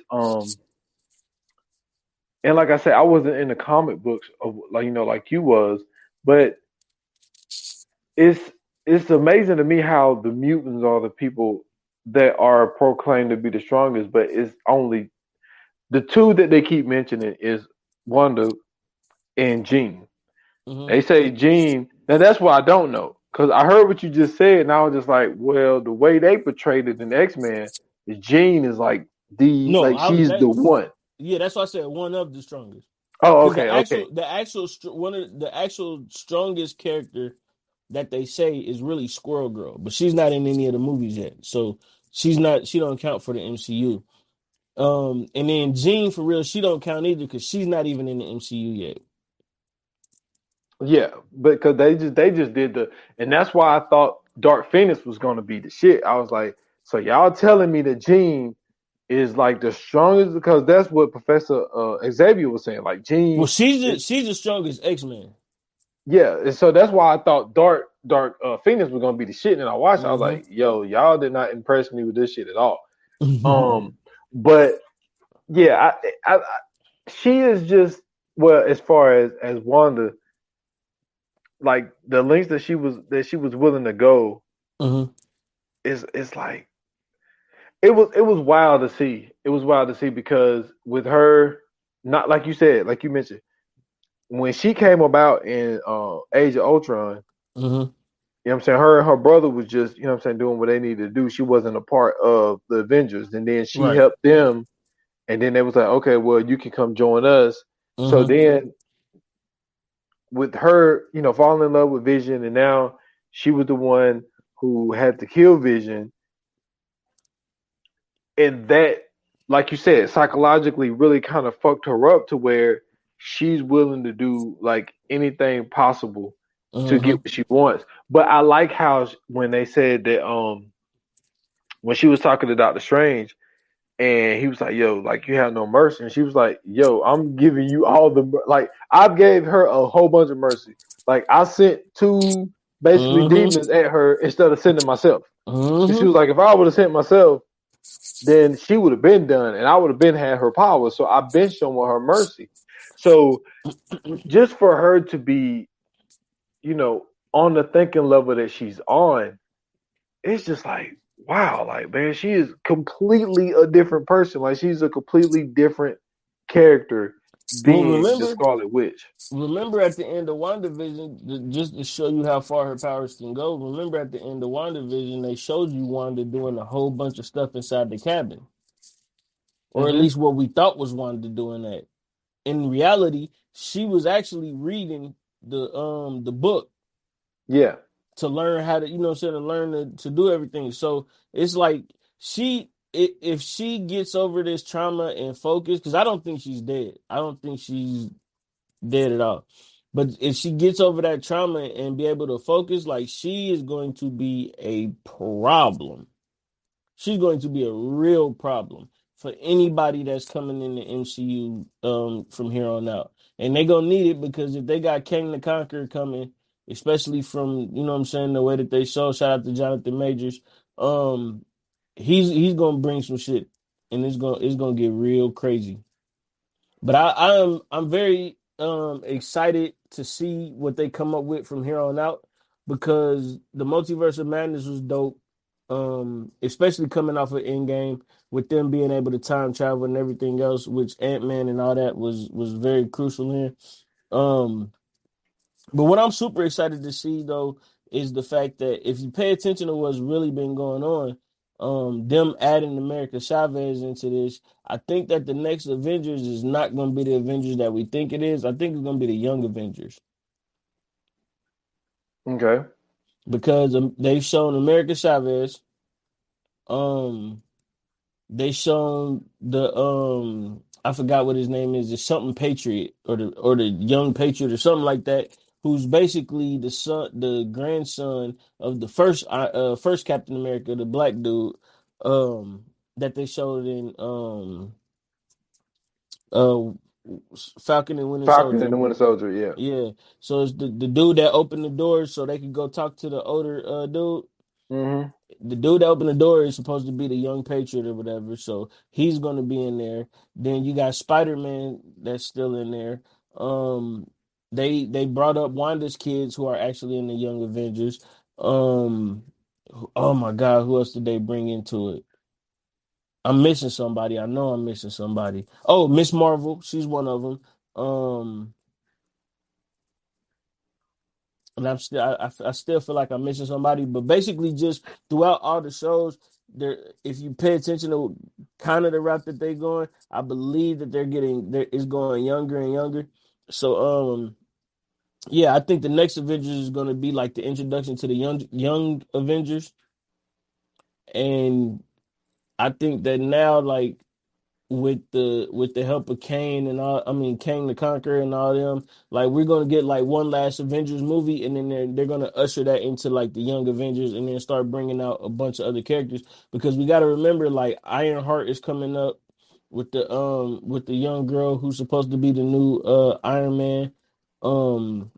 and like I said, I wasn't in the comic books of like like you was, but it's it's amazing to me how the mutants are the people that are proclaimed to be the strongest, but it's only the two that they keep mentioning is Wanda and Jean. Mm-hmm. They say Jean. Now that's what I don't know because I heard what you just said, and I was just like, well, the way they portrayed it in X Men is Jean is like No, she's the one. yeah, that's why I said one of the strongest. Oh, Because okay, okay. one of the actual strongest character that they say is really Squirrel Girl, but she's not in any of the movies yet. So She's not. She don't count for the MCU. And then Jean for real, she don't count either because she's not even in the MCU yet. Yeah, because they just did and that's why I thought Dark Phoenix was gonna be the shit. I was like, so y'all telling me that Jean is like the strongest because that's what Professor Xavier was saying. Like Well, Jean, she's the strongest X-Men. yeah, and so that's why I thought Dark Phoenix was gonna be the shit. And I watched, it, I was Mm-hmm. like, yo, y'all did not impress me with this shit at all. But yeah, she is just well as far as Wanda, like the lengths that she was willing to go Mm-hmm. is like it was wild to see. It was wild to see because with her, not like you said, like you mentioned, when she came about in Age of Ultron, Mm-hmm. you know what I'm saying? Her and her brother was just, you know what I'm saying, doing what they needed to do. She wasn't a part of the Avengers. And then she Right. helped them. And then they was like, okay, well, you can come join us. So Mm-hmm. then with her, falling in love with Vision, and now she was the one who had to kill Vision. And that, like you said, psychologically really kind of fucked her up to where she's willing to do like anything possible to get Mm-hmm. what she wants. But I like how when they said that when she was talking to Doctor Strange and he was like, "Yo, like you have no mercy," and she was like, "Yo, I'm giving you all the like I gave her a whole bunch of mercy. Like I sent two basically Mm-hmm. demons at her instead of sending myself." And she Mm-hmm. was like, "If I would have sent myself, then she would have been done, and I would have been had her power. So I've been showing her mercy. So just for her to be, on the thinking level that she's on, it's just like, wow, like man, she is completely a different person. Like she's a completely different character Well, being the Scarlet Witch. remember at the end of WandaVision, just to show you how far her powers can go. Remember at the end of WandaVision, they showed you Wanda doing a whole bunch of stuff inside the cabin, or at Mm-hmm. least what we thought was Wanda doing that. In reality, she was actually reading the book Yeah. to learn how to, to learn to do everything. So it's like if she gets over this trauma and focus, because I don't think she's dead. I don't think she's dead at all. But if she gets over that trauma and be able to focus, like she is going to be a problem. She's going to be a real problem for anybody that's coming in the MCU from here on out. And they gonna need it because if they got King the Conqueror coming, especially from what I'm saying, the way that they show, shout out to Jonathan Majors, um, he's gonna bring some shit and it's gonna get real crazy. But I'm very excited to see what they come up with from here on out because the Multiverse of Madness was dope. Especially coming off of Endgame with them being able to time travel and everything else, which Ant-Man and all that was very crucial in. Um, but what I'm super excited to see though is the fact that if you pay attention to what's really been going on, them adding America Chavez into this, I think that the next Avengers is not going to be the Avengers that we think it is. I think it's going to be the Young Avengers Okay. because they've shown America Chavez. Um, they shown the I forgot what his name is. It's something Patriot or the Young Patriot or something like that. Who's basically the grandson of the first Captain America, the black dude, that they showed in uh Falcon and Winter Falcon and Soldier. the Winter Soldier. Yeah. Yeah, so it's the dude that opened the doors so they could go talk to the older dude. Mm-hmm. The dude that opened the door is supposed to be the young patriot or whatever, so he's going to be in there. Then you got Spider-Man that's still in there. Um, they brought up Wanda's kids who are actually in the Young Avengers. Um, oh my God, who else did they bring into it? I'm missing somebody. I know I'm missing somebody. Oh, Miss Marvel, she's one of them. Um, and I still feel like I'm missing somebody, but basically just throughout all the shows, there if you pay attention to kind of the route that they're going, I believe that there is going younger and younger. So yeah, I think the next Avengers is going to be like the introduction to the young Avengers, and I think that now, like with the help of Kane and all, I mean Kane the Conqueror and all them, like we're gonna get like one last Avengers movie, and then they're gonna usher that into like the Young Avengers, and then start bringing out a bunch of other characters because we got to remember like Ironheart is coming up with the young girl who's supposed to be the new Iron Man. Um,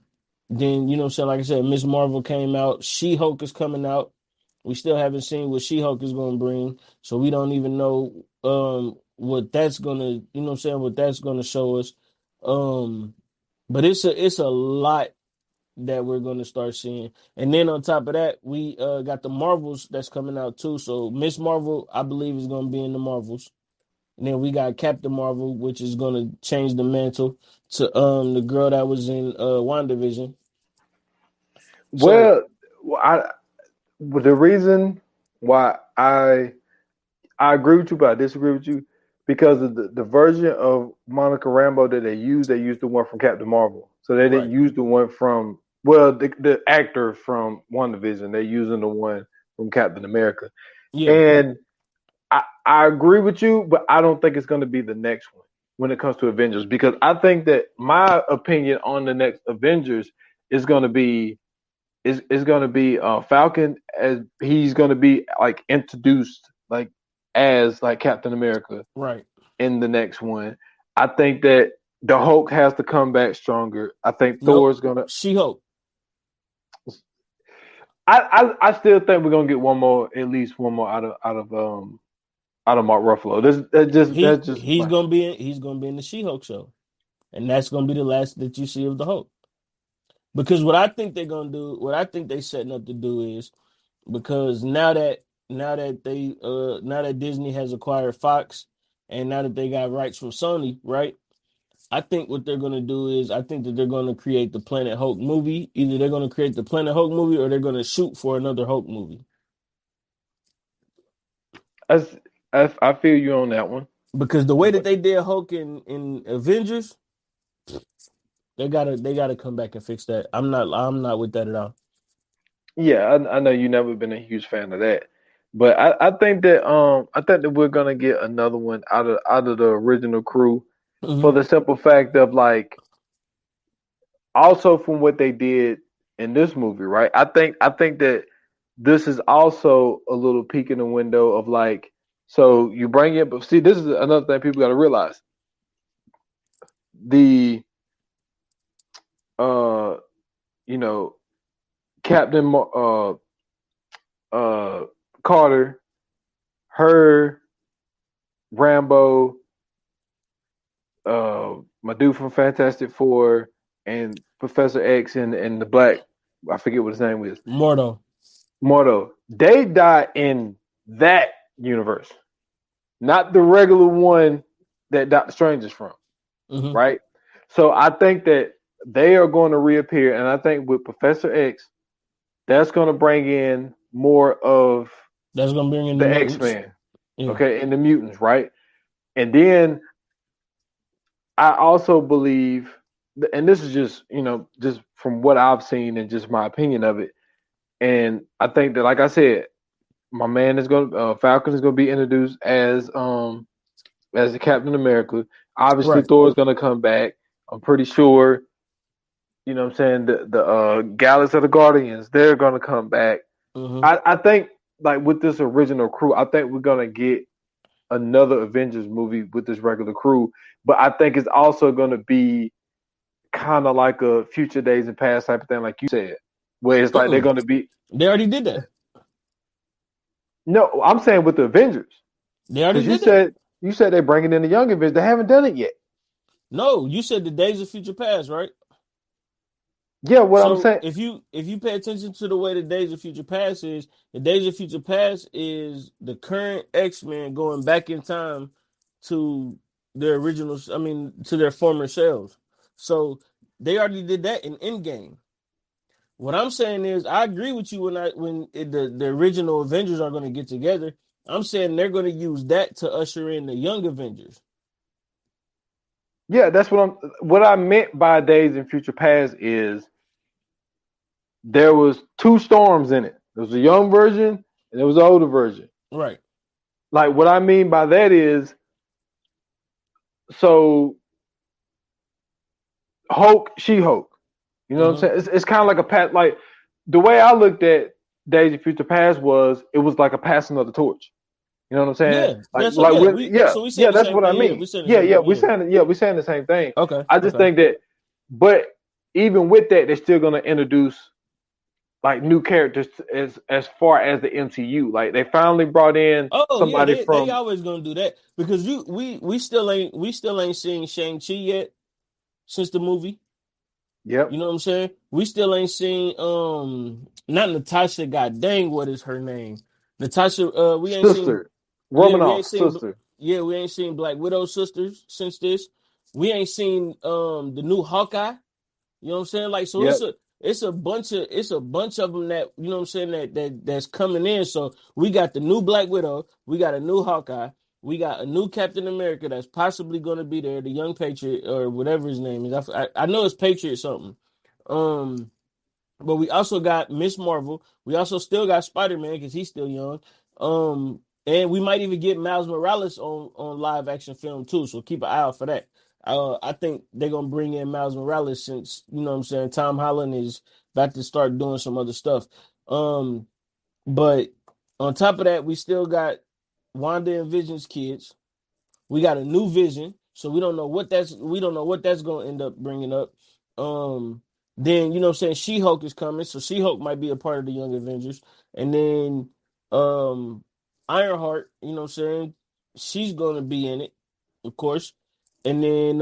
then you know what I'm saying, like I said, Miss Marvel came out, She-Hulk is coming out. We still haven't seen what She-Hulk is going to bring, so we don't even know what that's going to, you know what I'm saying, what that's going to show us. Um but it's a lot that we're going to start seeing. And then on top of that, we got the Marvels that's coming out too. So Miss Marvel, I believe, is going to be in the Marvels. And then we got Captain Marvel, which is going to change the mantle to the girl that was in WandaVision. So Well, I the reason why I agree with you, but I disagree with you because of the version of Monica Rambeau that they used the one from Captain Marvel. So they didn't right. use the one from the actor from WandaVision. They're using the one from Captain America. Yeah. And I agree with you, but I don't think it's going to be the next one when it comes to Avengers because I think that my opinion on the next Avengers is going to be is going to be Falcon as he's going to be like introduced like as like Captain America Right. in the next one. I think that the Hulk has to come back stronger. I think Nope. Thor's gonna. She-Hulk. I still think we're gonna get one more, at least one more out of Mark Ruffalo. That's just my. He's gonna be in the She-Hulk show. And that's gonna be the last that you see of the Hulk. Because what I think they're gonna do, what I think they setting up to do is because now that Disney has acquired Fox and now that they got rights from Sony, right? I think what they're gonna do is I think that they're gonna create the Planet Hulk movie. Either they're gonna create the Planet Hulk movie or they're gonna shoot for another Hulk movie. That's, I feel you on that one. Because the way that But they did Hulk in Avengers, they gotta come back and fix that. I'm not with that at all. yeah, I know you never been a huge fan of that. But I think that we're gonna get another one out of the original crew for Hmm. the simple fact of like also from what they did in this movie, right? I think that this is also a little peek in the window of like so you bring it, but see this is another thing people got to realize the uh you know Captain uh Carter, her Rambo, my dude from Fantastic Four, and Professor X and the black I forget what his name is Mordo. Mordo. They die in that universe, not the regular one that Doctor Strange is from, Hmm. right? So I think that they are going to reappear, and I think with Professor X, that's going to bring in more of That's gonna bring in the the X mutants. Men, Yeah. okay, and the mutants, right? And then I also believe, and this is just just from what I've seen and just my opinion of it, and I think that, like I said, my man is going to Falcon is going to be introduced as the Captain America. Obviously, Right. Thor is going to come back. I'm pretty sure. You know what I'm saying? The Galaxy of the Guardians, they're going to come back. Hmm. I think like with this original crew, I think we're going to get another Avengers movie with this regular crew. But I think it's also going to be kind of like a Future Days and Past type of thing, like you said, where it's like they're Mm-mm. going to be. They already did that. No, I'm saying with the Avengers. They already Because did that. you said they're bringing in the young Avengers. They haven't done it yet. No, you said the Days of Future Past, right? Yeah, what I'm So saying. if you pay attention to the way the Days of Future Past is, the Days of Future Past is the current X-Men going back in time to their original, I mean, to their former selves. So they already did that in Endgame. What I'm saying is, I agree with you the original Avengers are going to get together. I'm saying they're going to use that to usher in the young Avengers. Yeah, that's what I meant by Days in Future Past is there was two storms in it. There was a young version and there was an older version. Right. Like what I mean by that is, so Hulk, She-Hulk. You know what I'm Mm-hmm. saying? It's kind of like a pat. Like the way I looked at Days of Future Past was, it was like a passing of the torch. You know what I'm saying? Yeah, that's what. Yeah, we saying the That's same what I thing. Yeah, mean. we saying the same thing. Yeah. We're saying the same thing. Okay. I just Okay. think that, but even with that, they're still gonna introduce like new characters as far as the MCU. Like they finally brought in Oh yeah, somebody they from. always gonna do that because we still ain't seen Shang-Chi yet since the movie. You Yep, know what I'm saying? We still ain't seen not Natasha, god dang, what is her name? Natasha, we ain't seen. sister, Yeah, we Romanoff ain't seen. sister. Yeah, we ain't seen Black Widow sisters since this. We ain't seen the new Hawkeye. You know what I'm saying? Like, so Yep. it's a bunch of them that, you know what I'm saying, that's coming in. So we got the new Black Widow, we got a new Hawkeye, we got a new Captain America that's possibly going to be there, the young Patriot or whatever his name is. I know it's Patriot something. Um, but we also got Miss Marvel. We also still got Spider-Man because he's still young. And we might even get Miles Morales on live action film too. So keep an eye out for that. I think they're gonna bring in Miles Morales since, you know what I'm saying, Tom Holland is about to start doing some other stuff. Um, but on top of that, we still got Wanda and Vision's kids. We got a new Vision, so we don't know what that's going to end up bringing up. Um, then, you know what I'm saying, She-Hulk is coming, so She-Hulk might be a part of the Young Avengers. And then um Ironheart, you know what I'm saying, she's going to be in it, of course. And then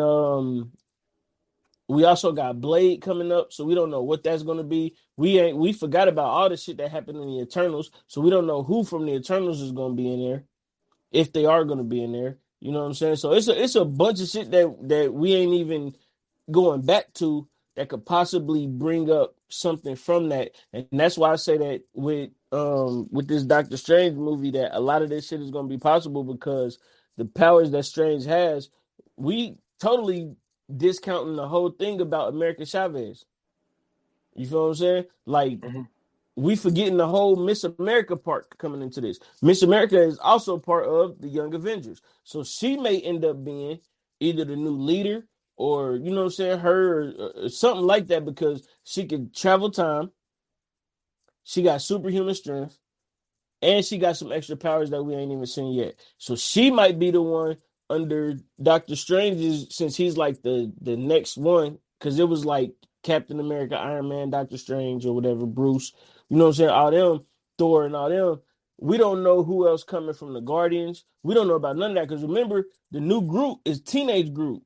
we also got Blade coming up, so we don't know what that's going to be. We forgot about all the shit that happened in the Eternals, so we don't know who from the Eternals is going to be in there, if they are going to be in there. You know what I'm saying? So it's a bunch of shit that we ain't even going back to that could possibly bring up something from that. And that's why I say that with this Doctor Strange movie, that a lot of this shit is going to be possible because the powers that Strange has, we totally discounting the whole thing about America Chavez. You feel what I'm saying? Like, Mhm. we forgetting the whole Miss America part coming into this. Miss America is also part of the Young Avengers. So she may end up being either the new leader, or, you know what I'm saying, her, or something like that, because she can travel time. She got superhuman strength. And she got some extra powers that we ain't even seen yet. So she might be the one under Doctor Strange's, since he's like the next one, because it was like Captain America, Iron Man, Doctor Strange, or whatever, Bruce. You know what I'm saying? All them, Thor, and all them. We don't know who else coming from the Guardians. We don't know about none of that, because remember, the new Groot is teenage Groot.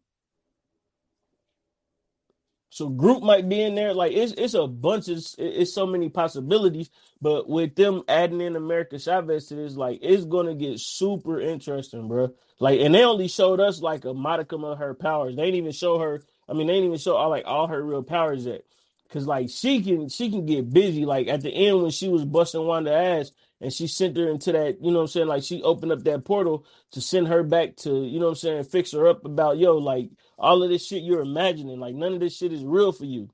So Groot might be in there. Like, it's a bunch of, it's so many possibilities. But with them adding in America Chavez to this, like, it's gonna get super interesting, bro. Like, and they only showed us like a modicum of her powers. They didn't even show her. I mean, they didn't even show all her real powers yet. Cause like she can get busy. Like at the end when she was busting Wanda ass and she sent her into that, you know what I'm saying? Like she opened up that portal to send her back to, you know what I'm saying, fix her up about, yo, like all of this shit you're imagining, like none of this shit is real for you,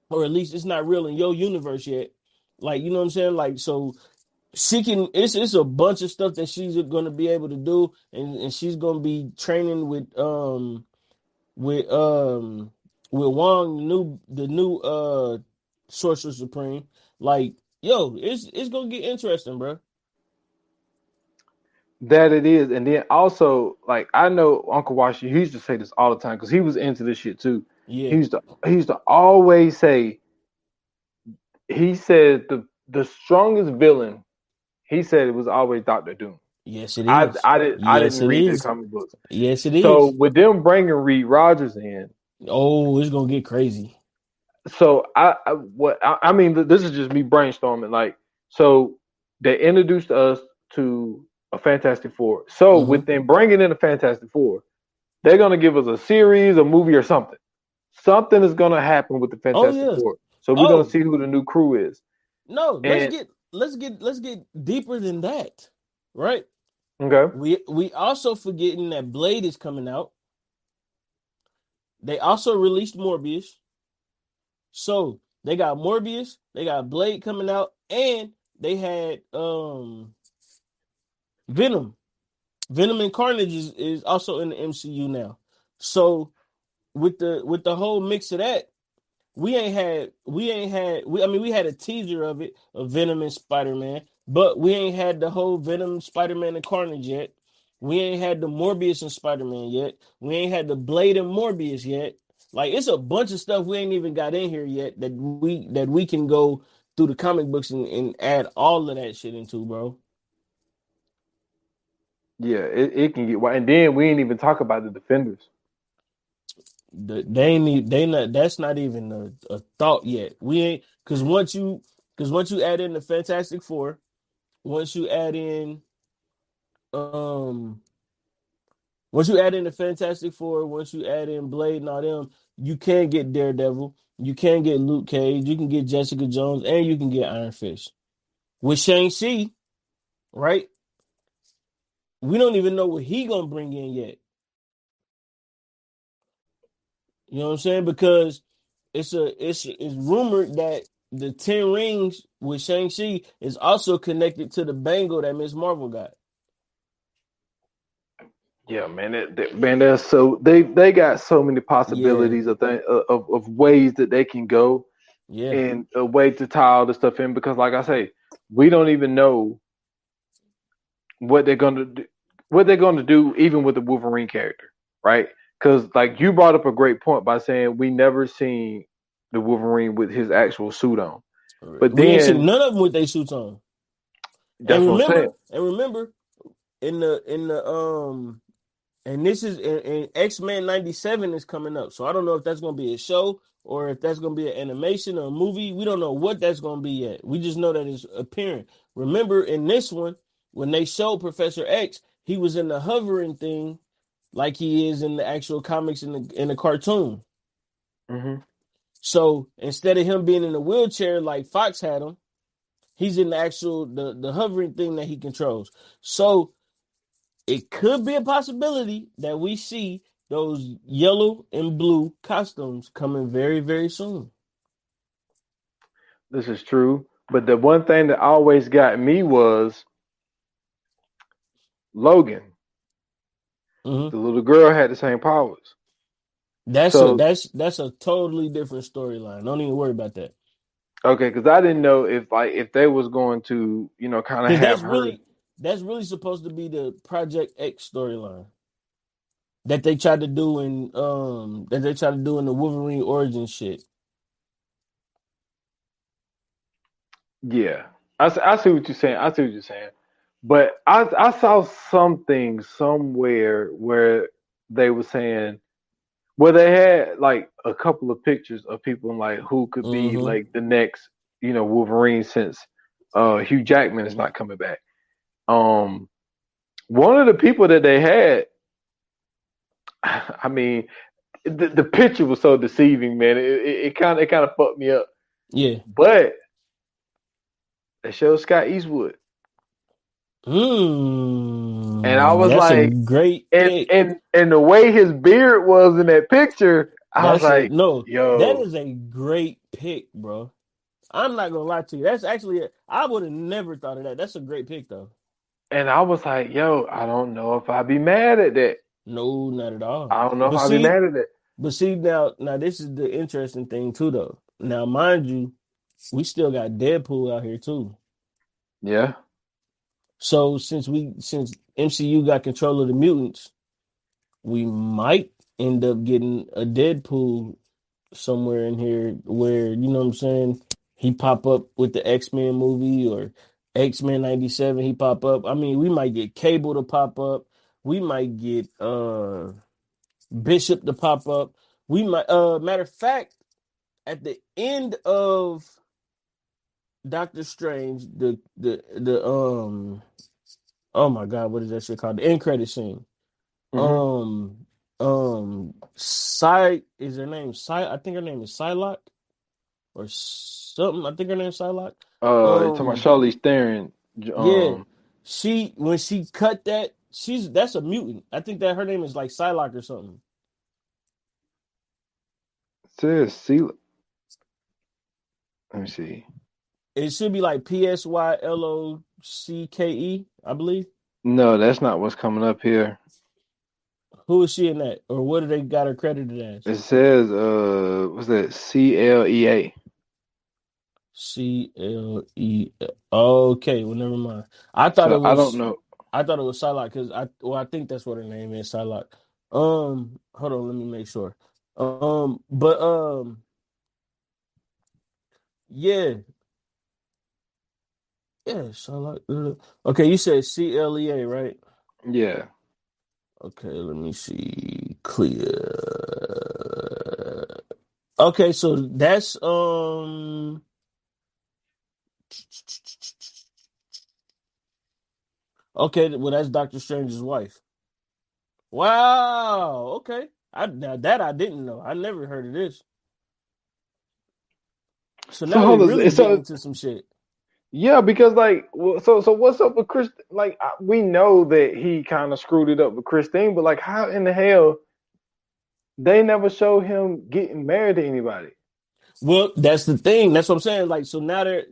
or at least it's not real in your universe yet. Like, you know what I'm saying? Like, so she can. It's a bunch of stuff that she's gonna be able to do, and she's gonna be training with um with Wong, the new Sorcerer Supreme. Like, yo, it's gonna get interesting, bro. That it is, and then also like I know Uncle Washi, he used to say this all the time because he was into this shit too. Yeah. He used to always say, he said the strongest villain, he said it was always Doctor Doom. Yes, it is. I Yes, didn't it read the is. comic books. Yes, it So is. with them bringing Reed Rogers in, Oh, it's gonna get crazy. so I mean, this is just me brainstorming. Like, so they introduced us to a Fantastic Four. So Mm-hmm. with them bringing in a Fantastic Four, they're gonna give us a series, a movie, or something. Something is gonna happen with the Oh Fantastic yeah. Four. So we're gonna Oh see who the new crew is. no. And Let's get deeper than that. Right. okay, We also forgetting that Blade is coming out. They also released Morbius. So they got Morbius, they got Blade coming out, and they had Venom. Venom and Carnage is also in the MCU now. So with the whole mix of that, we had a teaser of it of Venom and Spider-Man, but we ain't had the whole Venom, Spider-Man, and Carnage yet. We ain't had the Morbius and Spider-Man yet. We ain't had the Blade and Morbius yet. Like it's a bunch of stuff we ain't even got in here yet that we can go through the comic books and add all of that shit into, bro. Yeah, it can get wild. And then we ain't even talk about the Defenders. They ain't they not that's not even a thought yet. We ain't because once you add in the Fantastic Four, once you add in um once you add in the Fantastic Four, once you add in Blade and all them, you can get Daredevil, you can get Luke Cage, you can get Jessica Jones, and you can get Iron Fist. With Shang-Chi, right? We don't even know what he gonna bring in yet. You know what I'm saying? Because it's rumored that the 10 rings with Shang-Chi is also connected to the bangle that Miss Marvel got. Yeah, man, man, that's so they got so many Yeah, possibilities of ways that they can go yeah. and a way to tie all this stuff in because, like I say, we don't even know what they're gonna do, even with the Wolverine character, right? Because like you brought up a great point by saying we never seen the Wolverine with his actual suit on, but We ain't seen then none of them with their suits on. that's what I'm saying. And remember, in the and this is and X-Men 97 is coming up. So I don't know if that's gonna be a show or if that's gonna be an animation or a movie. We don't know what that's gonna be yet. We just know that it's appearing. Remember in this one, when they showed Professor X, he was in the hovering thing like he is in the actual comics in the cartoon. Hmm. So instead of him being in a wheelchair like Fox had him, he's in the actual the hovering thing that he controls. So it could be a possibility that we see those yellow and blue costumes coming very, very soon. This is true, but the one thing that always got me was Logan. Hmm. The little girl had the same powers. So That's a totally different storyline. Don't even worry about that okay, because I didn't know if they was going to kind of because have her. that's really supposed to be the Project X storyline that they tried to do in the Wolverine origin shit. Yeah, I see what you're saying. I see what you're saying, but I saw something somewhere where they were saying well they had like a couple of pictures of people like who could be Hmm. like the next Wolverine since Hugh Jackman is not coming back. Um, one of the people that they had, I mean, the picture was so deceiving, man. It kind of fucked me up. Yeah. But they showed Scott Eastwood, and I was That's a like, great and pick. and and the way his beard was in that picture, I was That's a like, no. That yo. is a great pick, bro. I'm not gonna lie to you. That's actually I would have never thought of that. That's a great pick though. And I was like, yo, I don't know if I'd be mad at that. No, not at all. I don't know if But I'd be see, mad at that. now this is the interesting thing too though. Now mind you, we still got Deadpool out here too. Yeah. So since MCU got control of the mutants, we might end up getting a Deadpool somewhere in here where, you know what I'm saying, he pop up with the X-Men movie or X-Men 97, he pop up. I mean, we might get Cable to pop up. We might get Bishop to pop up. We might matter of fact, at the end of Doctor Strange, the oh my god, what is that shit called? The end credit scene. Hmm. Um Psy is her name Psy I think her name is Psylocke or something. I think her name's Psylocke. You talking about Um, Charlize Theron? yeah, Um, she when she cut that, that's a mutant. I think that her name is like Psylocke or something. says see. Let me see. It should be like Psylocke, I believe. No, that's not what's coming up here. Who is she in that, or what do they got her credited as? It says what's that? CLEA. CLE. Okay, well, never mind. I thought it So I don't was. know. I thought it was Psylocke because I think that's what her name is, Psylocke. Hold on, let me make sure. But yeah, yeah, Psylocke. Okay, you said CLEA, right? Yeah. Okay, let me see. Clear. Okay, so that's okay, well that's Doctor Strange's wife. Wow. Okay. Now that I didn't know. I never heard of this. So So now they hold on. really getting So into some shit. yeah, because like, so what's up with Chris? Like, we know that he kind of screwed it up with Christine, but like, how in the hell they never show him getting married to anybody? Well, that's the thing. That's what I'm saying. Like, so now they're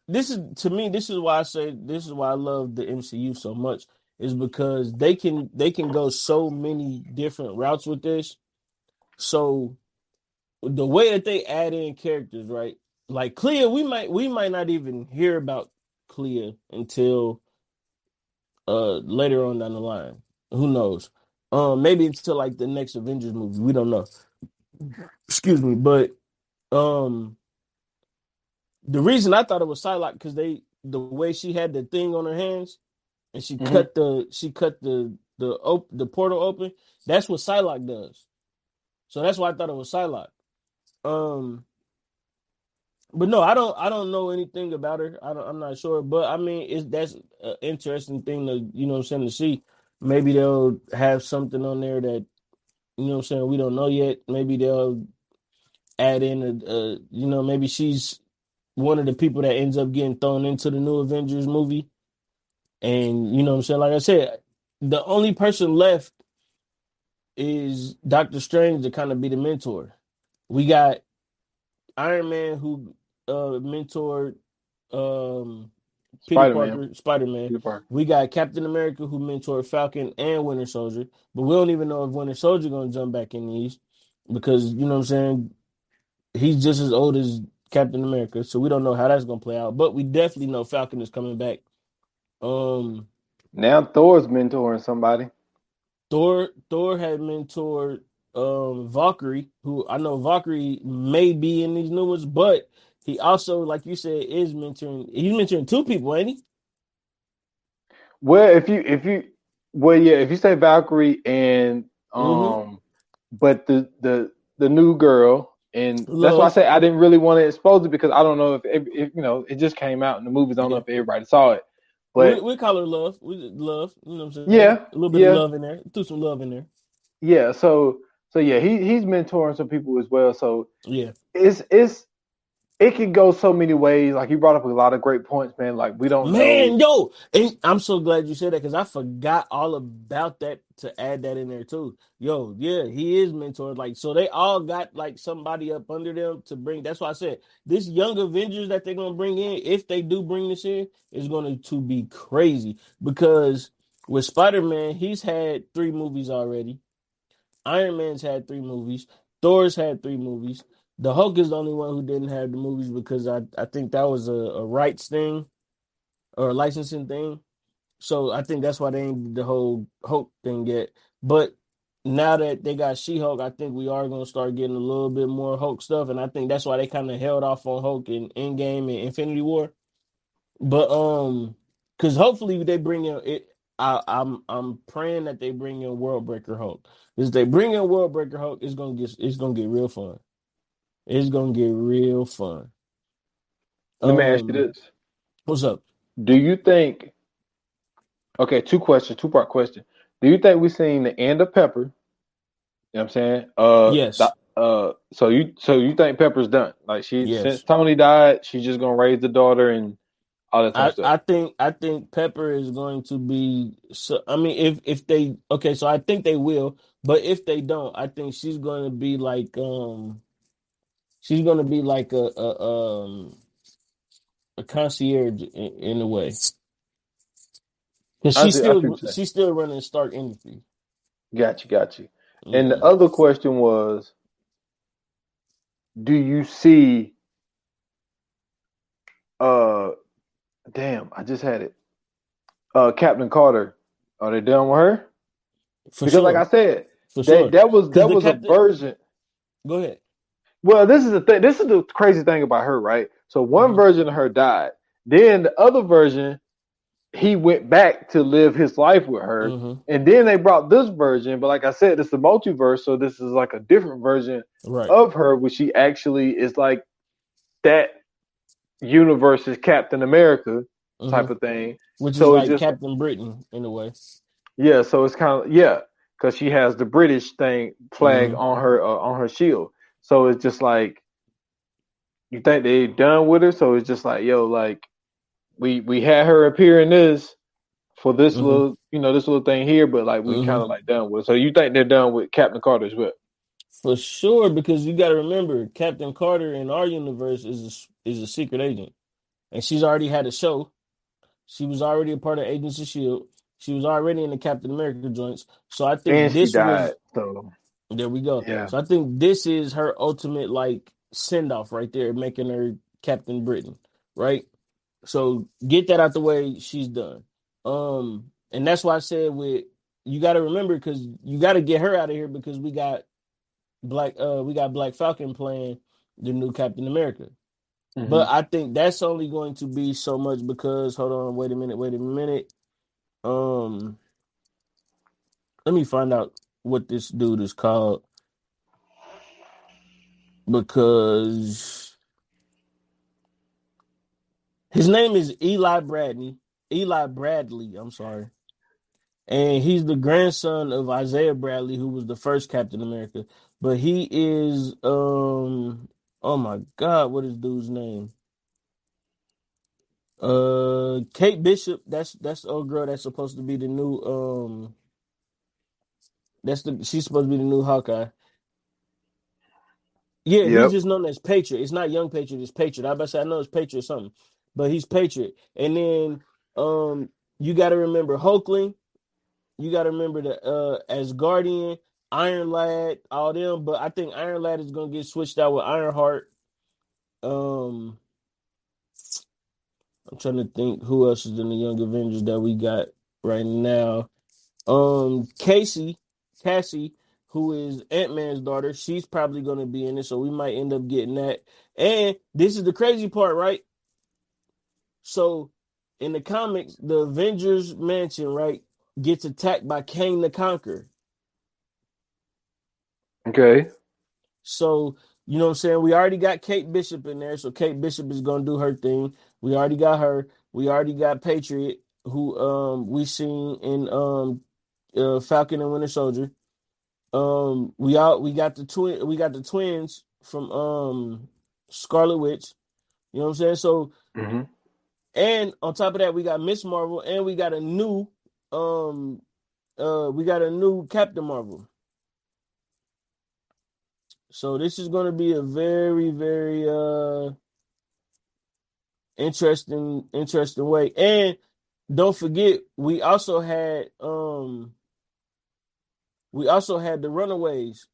this is to me. This is why I say this is why I love the MCU so much. Is because they can go so many different routes with this. So the way that they add in characters, right? Like Clea, we might not even hear about Clea until later on down the line. Who knows? Maybe until like the next Avengers movie. We don't know. Excuse me, but um the reason I thought it was Psylocke because the way she had the thing on her hands and Hmm. she cut the portal open. That's what Psylocke does. So that's why I thought it was Psylocke. Um, but no, I don't know anything about her. I'm not sure. But I mean, that's an interesting thing to what I'm saying to see. Maybe they'll have something on there that what I'm saying we don't know yet. Maybe they'll add in maybe she's one of the people that ends up getting thrown into the new Avengers movie. And what I'm saying, like I said, the only person left is Doctor Strange to kind of be the mentor. We got Iron Man who mentored Peter Spider Man. Parker, Spider Man. Peter Parker. We got Captain America who mentored Falcon and Winter Soldier, but we don't even know if Winter Soldier gonna jump back in these because what I'm saying, he's just as old as Captain America, so we don't know how that's gonna play out. But we definitely know Falcon is coming back. Um, Now Thor's mentoring somebody. Thor had mentored Valkyrie, who I know Valkyrie may be in these new ones, but he also, like you said, is mentoring. He's mentoring two people, ain't he? Well, if you say Valkyrie and Mm-hmm. but the new girl, and that's why I Love. say I didn't really want to expose it because I don't know if it just came out in the movies. I don't know Yeah. if everybody saw it, We, but we call her love. We love. You know what I'm saying? yeah, A little bit of yeah, love in there. Threw some love in there. yeah. So yeah, he's mentoring some people as well. So Yeah. it's it could go so many ways. Like you brought up a lot of great points, man. Like we don't know. Man, yo, and I'm so glad you said that because I forgot all about that to add that in there too. Yo, yeah, he is mentored. Like, so they all got like somebody up under them to bring. That's why I said this young Avengers that they're gonna bring in, if they do bring this in, is going to be crazy because with Spider-Man, he's had 3 movies already. Iron Man's had 3 movies. Thor's had 3 movies. The Hulk is the only one who didn't have the movies because I think that was a rights thing or a licensing thing. So I think that's why they ain't did the whole Hulk thing yet. But now that they got She-Hulk, I think we are gonna start getting a little bit more Hulk stuff, and I think that's why they kind of held off on Hulk in Endgame and Infinity War. But because hopefully they bring in it. I'm praying that they bring in World Breaker Hulk. Because they bring in World Breaker Hulk, it's gonna get real fun. It's gonna get real fun. Let me ask you Um, this: what's up? Do you think? Okay, two questions, two-part question. Do you think we seen the end of Pepper? You know what I'm saying? Yes, So you think Pepper's done? Like since yes. Tony died, she's just gonna raise the daughter and all that type of I, stuff. I think I think Pepper is going to be so I mean if they okay so I think they will but if they don't I think she's going to be like a concierge in a way. Because I see what you're saying. she's still running Stark Industries. Got you. And the Mm-hmm. other question was, do you see uh damn, I just had it. Captain Carter. Are they done with her? For Because like I sure. said, For sure. Because that the was a captain. version. Go ahead. Well, this is the thing. This is the crazy thing about her, right? So one Mm-hmm. version of her died. Then the other version, he went back to live his life with her. Mm-hmm. And then they brought this version, but like I said, it's a multiverse, so this is like a different version Right. of her, which she actually is like that universe is Captain America Mm-hmm. type of thing. Which is So it's like just Captain Britain in a way. yeah, so it's kind of yeah, because she has the British thing flag Mm-hmm. on her shield. So it's just like you think they done with her. So it's just like yo, like we had her appear in this for this Mm-hmm. little this little thing here, but like we kind Mm-hmm. of like done with it. So you think they're done with Captain Carter as well? For sure, because you got to remember, Captain Carter in our universe is a secret agent, and she's already had a show. She was already a part of Agents of Shield. She was already in the Captain America joints. So I think And she this died. was So there we go. yeah. So I think this is her ultimate like send off right there, making her Captain Britain, right? So get that out the way. She's done. And that's why I said with you got to remember because you got to get her out of here because we got Black Falcon playing the new Captain America. Hmm. But I think that's only going to be so much because hold on, wait a minute. Um, let me find out what this dude is called because his name is Eli Bradley. Eli Bradley, I'm sorry. And he's the grandson of Isaiah Bradley, who was the first Captain America. But he is oh my God, what is dude's name? Kate Bishop, that's the old girl that's supposed to be the new she's supposed to be the new Hawkeye. Yeah, he's Yep. just known as Patriot. It's not Young Patriot, it's Patriot. I about to say I know it's Patriot or something, but he's Patriot. And then you gotta remember Hulkling, you gotta remember the as Guardian, Iron Lad, all them, but I think Iron Lad is gonna get switched out with Ironheart. Um I'm trying to think who else is in the Young Avengers that we got right now. Cassie, who is Ant-Man's daughter, she's probably gonna be in it, so we might end up getting that. And this is the crazy part, right? So in the comics, the Avengers mansion, right, gets attacked by Kang the Conqueror. Okay. So, you know what I'm saying? We already got Kate Bishop in there, so Kate Bishop is gonna do her thing. We already got her. We already got Patriot, who we seen in Falcon and Winter Soldier. We got the twins from Scarlet Witch. You know what I'm saying? So Hmm. and on top of that, we got Miss Marvel and we got a new Captain Marvel. So this is gonna be a very, very interesting way. And don't forget, we also had the Runaways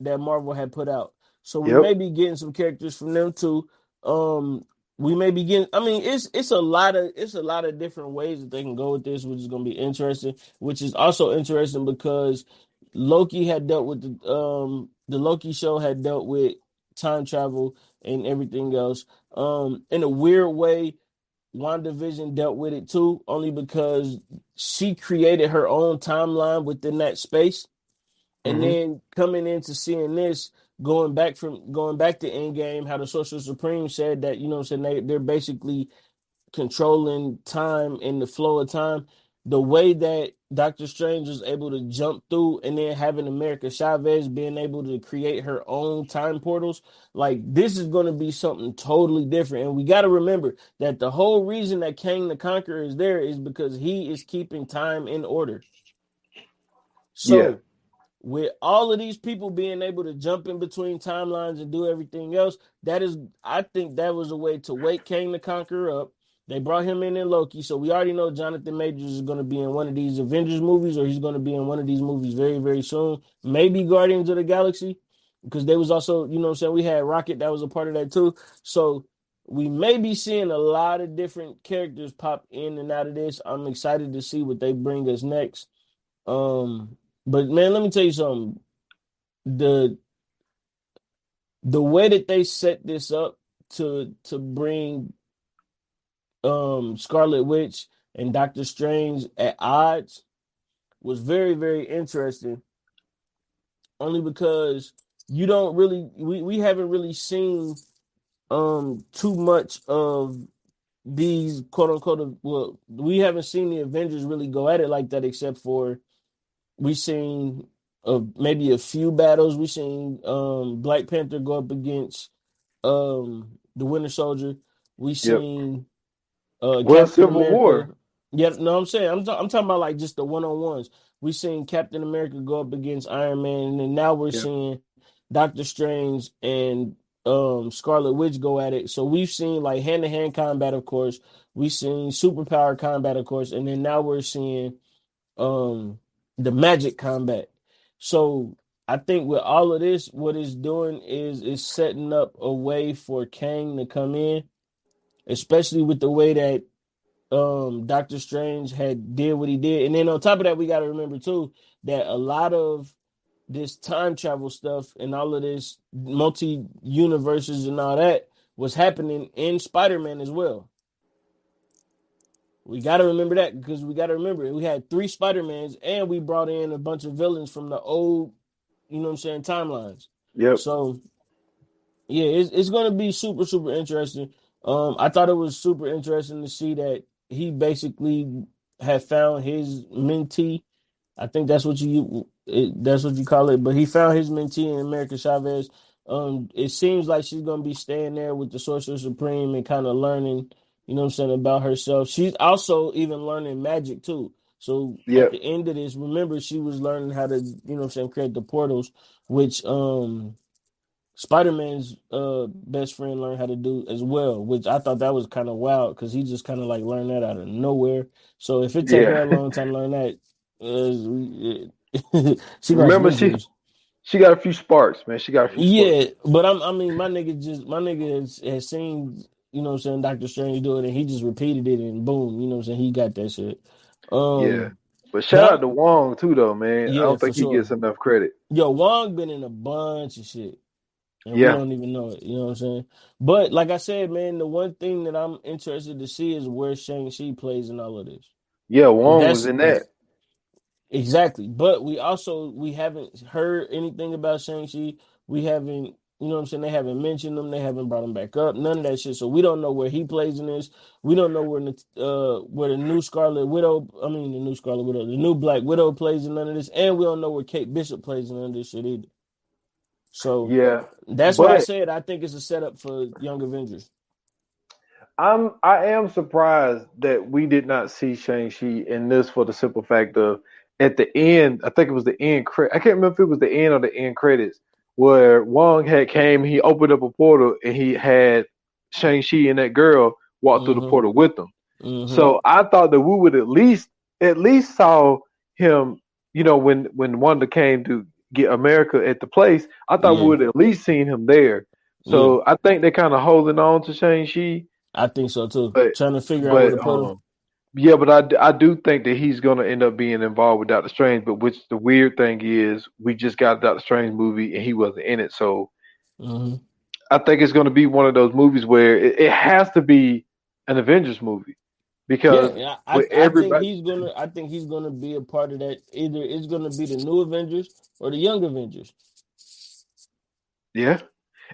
that Marvel had put out. So we Yep. may be getting some characters from them too. Um, we may be getting. I mean, it's a lot of different ways that they can go with this, which is going to be interesting. Which is also interesting because Loki had dealt with the Loki show had dealt with time travel and everything else. In a weird way, WandaVision dealt with it too, only because she created her own timeline within that space and Hmm. then coming into seeing this, going back to Endgame, how the Sorcerer Supreme said that, you know what I'm saying, they're basically controlling time and the flow of time. The way that Doctor Strange was able to jump through and then having America Chavez being able to create her own time portals, like this is going to be something totally different. And we got to remember that the whole reason that Kang the Conqueror is there is because he is keeping time in order. Yeah. So with all of these people being able to jump in between timelines and do everything else, I think that was a way to wake Kang the Conqueror up. They brought him in Loki, so we already know Jonathan Majors is going to be in one of these Avengers movies, or he's going to be in one of these movies very, very soon. Maybe Guardians of the Galaxy, because they was also, you know what I'm saying, we had Rocket that was a part of that too. So we may be seeing a lot of different characters pop in and out of this. I'm excited to see what they bring us next. But man, let me tell you something. The the way that they set this up to bring Scarlet Witch and Doctor Strange at odds was very, very interesting. Only because you don't really we haven't really seen too much of these quote unquote, well, we haven't seen the Avengers really go at it like that, except for we seen maybe a few battles. We seen Black Panther go up against the Winter Soldier. We Yep. seen Well, Captain Civil America. War. Yeah, no, I'm saying I'm talking about like just the one-on-ones. We seen Captain America go up against Iron Man, and then now we're Yeah. seeing Doctor Strange and Scarlet Witch go at it. So we've seen like hand-to-hand combat, of course. We've seen superpower combat, of course, and then now we're seeing um the magic combat. So I think with all of this, what it's doing is setting up a way for Kang to come in, especially with the way that Doctor Strange had did what he did. And then on top of that, we got to remember too that a lot of this time travel stuff and all of this multi universes and all that was happening in Spider-Man as well. We got to remember that, because we got to remember we had 3 Spider-Mans and we brought in a bunch of villains from the old, you know what I'm saying, timelines. Yep. So yeah, it's going to be super, super interesting. I thought it was super interesting to see that he basically had found his mentee. I think that's what you call it. But he found his mentee in America Chavez. It seems like she's gonna be staying there with the Sorcerer Supreme and kind of learning, you know what I'm saying, about herself. She's also even learning magic too. So at Yep. the end of this, remember she was learning how to, you know what I'm saying, create the portals, which Spider-Man's best friend learned how to do as well, which I thought that was kind of wild because he just kind of like learned that out of nowhere. So if it take her Yeah. a long time to learn that, she gonna have some Remember, issues. she got a few sparks, man. She got a few sparks. Yeah, but I mean, my nigga has seen, you know what I'm saying, Doctor Strange do it, and he just repeated it, and boom, you know what I'm saying, he got that shit. Yeah. Um, But but shout out I'm to Wong too, though, man. I yeah, don't for think he sure. gets enough credit. Yo, Wong been in a bunch of shit, and we Yeah. don't even know it. You know what I'm saying? But like I said, man, the one thing that I'm interested to see is where Shang-Chi plays in all of this, Yeah. because Wong was that's in that. exactly. But we haven't heard anything about Shang-Chi. We haven't, you know what I'm saying? They haven't mentioned him. They haven't brought him back up. None of that shit. So we don't know where he plays in this. We don't know where the new Scarlet Widow. I mean, the new Scarlet Widow, the new Black Widow plays in none of this, and we don't know where Kate Bishop plays in none of this shit either. So Yeah. that's why I But said I think it's a setup for Young Avengers. I am surprised that we did not see Shang-Chi in this for the simple fact of at the end, I think it was the end I can't remember if it was the end or the end credits where Wong had came, he opened up a portal and he had Shang-Chi and that girl walk through the Mm-hmm. portal with them. Mm-hmm. So I thought that we would at least saw him, when Wanda came to get America at the place, I thought we Yeah. would at least seen him there. Yeah. So I think they're kind of holding on to Shang-Chi. I think so too. But Trying to figure out where but to put him. yeah, but I do think that he's gonna end up being involved with Doctor Strange. But which the weird thing is, we just got a Doctor Strange movie and he wasn't in it. So Mm-hmm. I think it's gonna be one of those movies where it has to be an Avengers movie because Yeah, with I think everybody, he's gonna be a part of that. Either it's gonna be the new Avengers or the Young Avengers. yeah.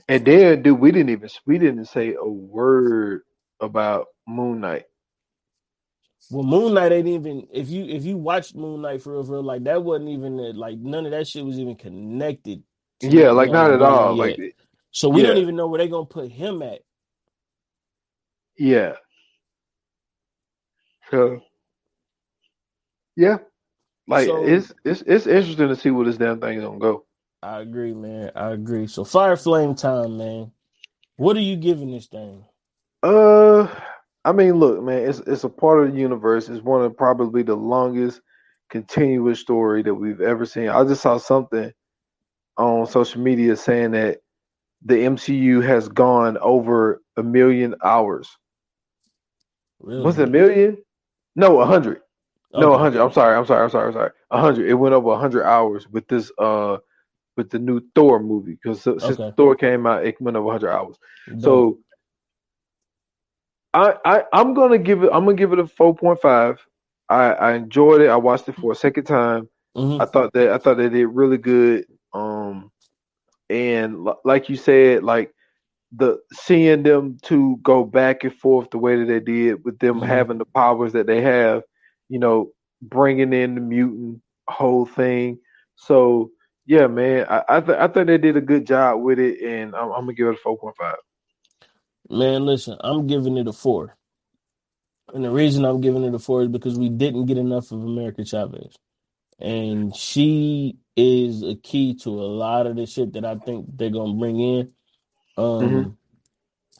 And then, dude, we didn't say a word about Moon Knight. Well, Moon Knight ain't even, if you watched Moon Knight for real, like that wasn't even like none of that shit was even connected to Yeah, like not at Moon Knight all. Like yet. So we don't yeah, even know where they're gonna put him at. yeah. So yeah, like So it's interesting to see where this damn thing's gonna go. I agree, man. I agree. So Fire Flame time, man. What are you giving this thing? Uh, I mean, look, man, it's a part of the universe. It's one of probably the longest continuous story that we've ever seen. I just saw something on social media saying that the MCU has gone over 1,000,000 hours. Was Really? it a million? No, 100. No, Okay. 100. I'm sorry. 100. It went over 100 hours with this with the new Thor movie because since Okay. Thor came out, it went over 100 hours. Dope. So I'm gonna give it a 4.5. I enjoyed it. I watched it for a second time. Hmm. I thought they did really good. And like you said, like the seeing them to go back and forth the way that they did with them Hmm. having the powers that they have, you know, bringing in the mutant whole thing. So yeah, man, I think they did a good job with it, and I'm gonna give it a 4.5. Man, listen, I'm giving it a 4. And the reason I'm giving it a 4 is because we didn't get enough of America Chavez. And she is a key to a lot of the shit that I think they're gonna bring in. Hmm. Um,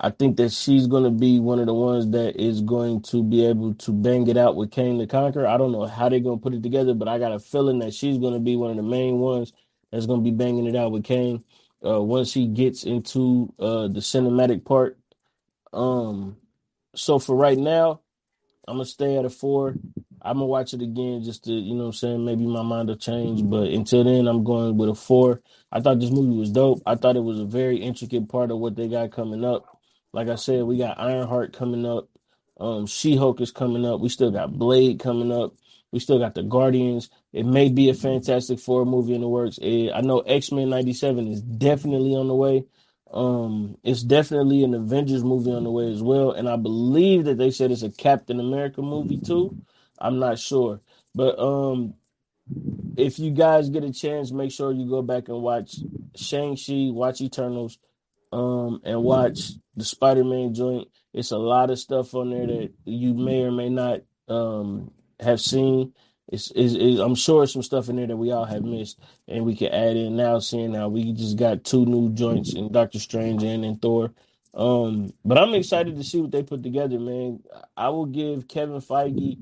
I think that she's gonna be one of the ones that is going to be able to bang it out with Kane the Conqueror. I don't know how they're gonna put it together, but I got a feeling that she's gonna be one of the main ones that's gonna be banging it out with Kane. Once he gets into the cinematic part. Um, so for right now, I'm gonna stay at a 4. I'm gonna watch it again just to, you know what I'm saying, maybe my mind will change. But until then, I'm going with a 4. I thought this movie was dope. I thought it was a very intricate part of what they got coming up. Like I said, we got Ironheart coming up. She-Hulk is coming up. We still got Blade coming up. We still got the Guardians. It may be a Fantastic Four movie in the works. I know X-Men 97 is definitely on the way. It's definitely an Avengers movie on the way as well, and I believe that they said it's a Captain America movie too. I'm not sure, but if you guys get a chance, make sure you go back and watch Shang-Chi, watch Eternals, and watch the Spider-Man joint. It's a lot of stuff on there that you may or may not have seen. I'm sure some stuff in there that we all have missed, and we can add in now, seeing how we just got 2 new joints in Doctor Strange and in Thor. But I'm excited to see what they put together, man. I will give Kevin Feige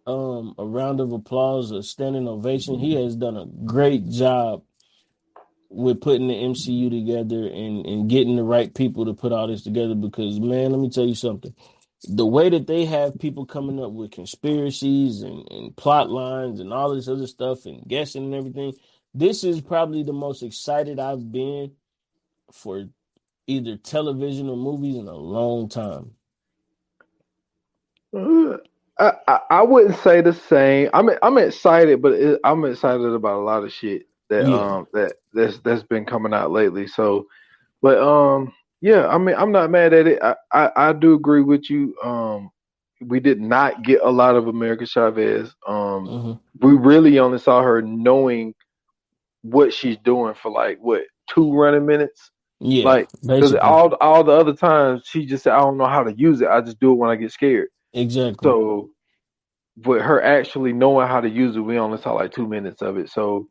a round of applause, a standing ovation. He has done a great job with putting the MCU together and getting the right people to put all this together because, man, let me tell you something. The way that they have people coming up with conspiracies and plot lines and all this other stuff and guessing and everything, this is probably the most excited I've been for either television or movies in a long time. I wouldn't say the same. I'm excited, but I'm excited about a lot of shit that Yeah. that's been coming out lately. So, but yeah, I mean, I'm not mad at it. I do agree with you. We did not get a lot of America Chavez. Hmm. We really only saw her knowing what she's doing for like what 2 running minutes. Yeah, Like, because basically. all the other times she just said, I don't know how to use it. I just do it when I get scared. Exactly. So, but her actually knowing how to use it, we only saw like 2 minutes of it. So,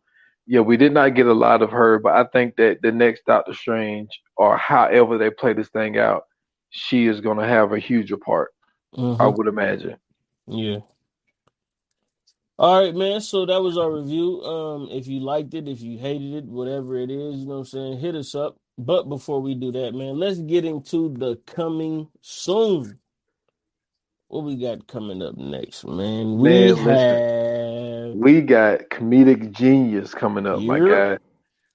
yeah, we did not get a lot of her. But I think that the next Doctor Strange, or however they play this thing out, she is going to have a huger part. I Hmm. would imagine. Yeah. All right, man. So that was our review. If you liked it, if you hated it, whatever it is, you know what I'm saying, hit us up. But before we do that, man, let's get into the coming soon. What we got coming up next, man? We Man, listen, have we got comedic genius coming up, my Europe. guy.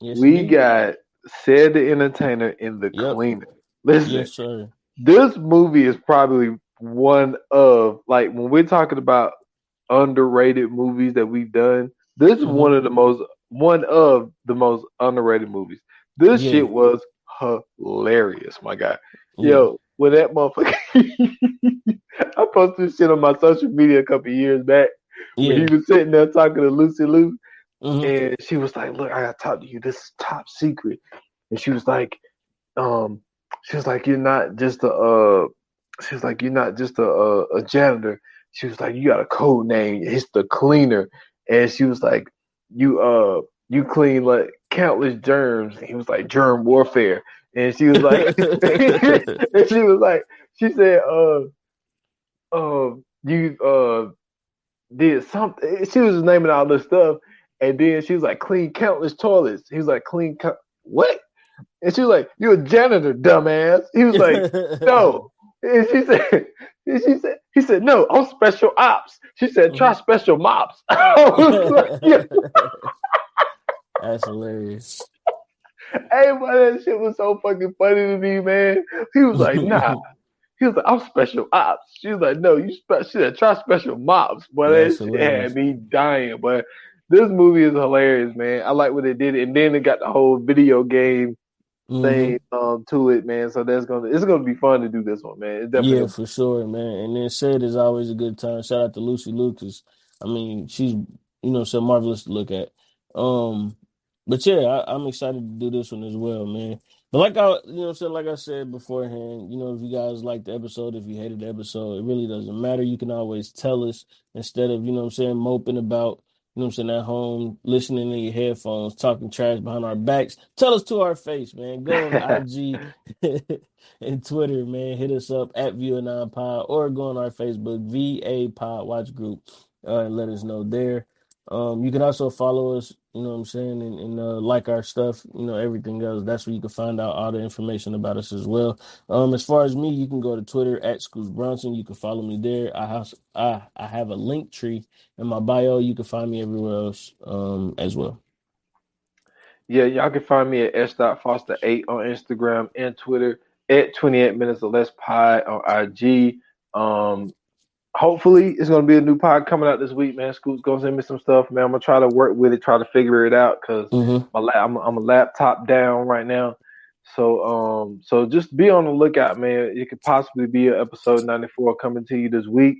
Yes, We indeed. got Said the Entertainer in the Yep. Cleaner. Listen, Yes, sir. this movie is probably one of, like, when we're talking about underrated movies that we've done, this is Hmm. one of the most underrated movies. This Yeah. shit was hilarious, my guy. Yeah. Yo, when that motherfucker I posted this shit on my social media a couple years back when he Yeah. was sitting there talking to Lucy Liu, Hmm. and she was like, "Look, I gotta talk to you. This is top secret." And um, she was like, "You're not just she was like, "You're not just a janitor." She was like, "You got a code name. It's the cleaner." And she was like, you clean like countless germs." And he was like, "Germ warfare." And she was like, and she was like, she said, you did something. She was just naming all this stuff, and then she was like, clean countless toilets. He was like, what? And she was like, "You're a janitor, dumbass." He was like, "No." And he said, "No, I'm special ops." She said, "Try special mops." I was like, yeah. That's hilarious. Hey, man, that shit was so fucking funny to me, man. He was like, "Nah." He was like, "I'm special ops." She was like, "No, you special." She said, "Try special mops." But That's that shit had hilarious. me dying. But this movie is hilarious, man. I like what they did, and then they got the whole video game Hmm. thing to it, man. So it's gonna be fun to do this one, man. It's Yeah, definitely for sure, man. And then said is always a good time. Shout out to Lucy Lucas. I mean, she's so marvelous to look at. Um, but yeah, I'm excited to do this one as well, man. But like like I said beforehand, if you guys liked the episode, if you hated the episode, it really doesn't matter. You can always tell us instead of, moping about, at home, listening in your headphones, talking trash behind our backs. Tell us to our face, man. Go on IG and Twitter, man. Hit us up at View9Pod or go on our Facebook, VA Pod Watch Group, and let us know there. You can also follow us, and like our stuff, everything else. That's where you can find out all the information about us as well. As far as me, you can go to Twitter at Scoots Bronson. You can follow me there. I have a link tree in my bio. You can find me everywhere else as well. yeah. Y'all can find me at s.foster8 on Instagram and Twitter, at 28 minutes or less pod on IG. Um, Hopefully it's gonna be a new pod coming out this week, man. Scoot's gonna send me some stuff, man. I'm gonna try to work with it, try to figure it out, cause Mm-hmm. I'm a laptop down right now. So just be on the lookout, man. It could possibly be an episode 94 coming to you this week.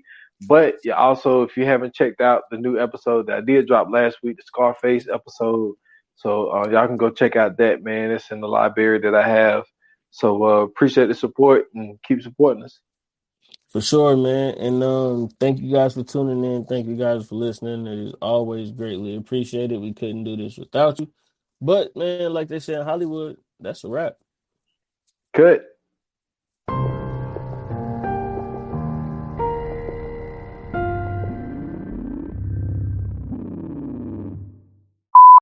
But yeah, also if you haven't checked out the new episode that I did drop last week, the Scarface episode, so y'all can go check out that, man. It's in the library that I have. So appreciate the support and keep supporting us. For sure, man. And thank you guys for tuning in. Thank you guys for listening. It is always greatly appreciated. We couldn't do this without you. But man, like they say in Hollywood, that's a wrap. Cut.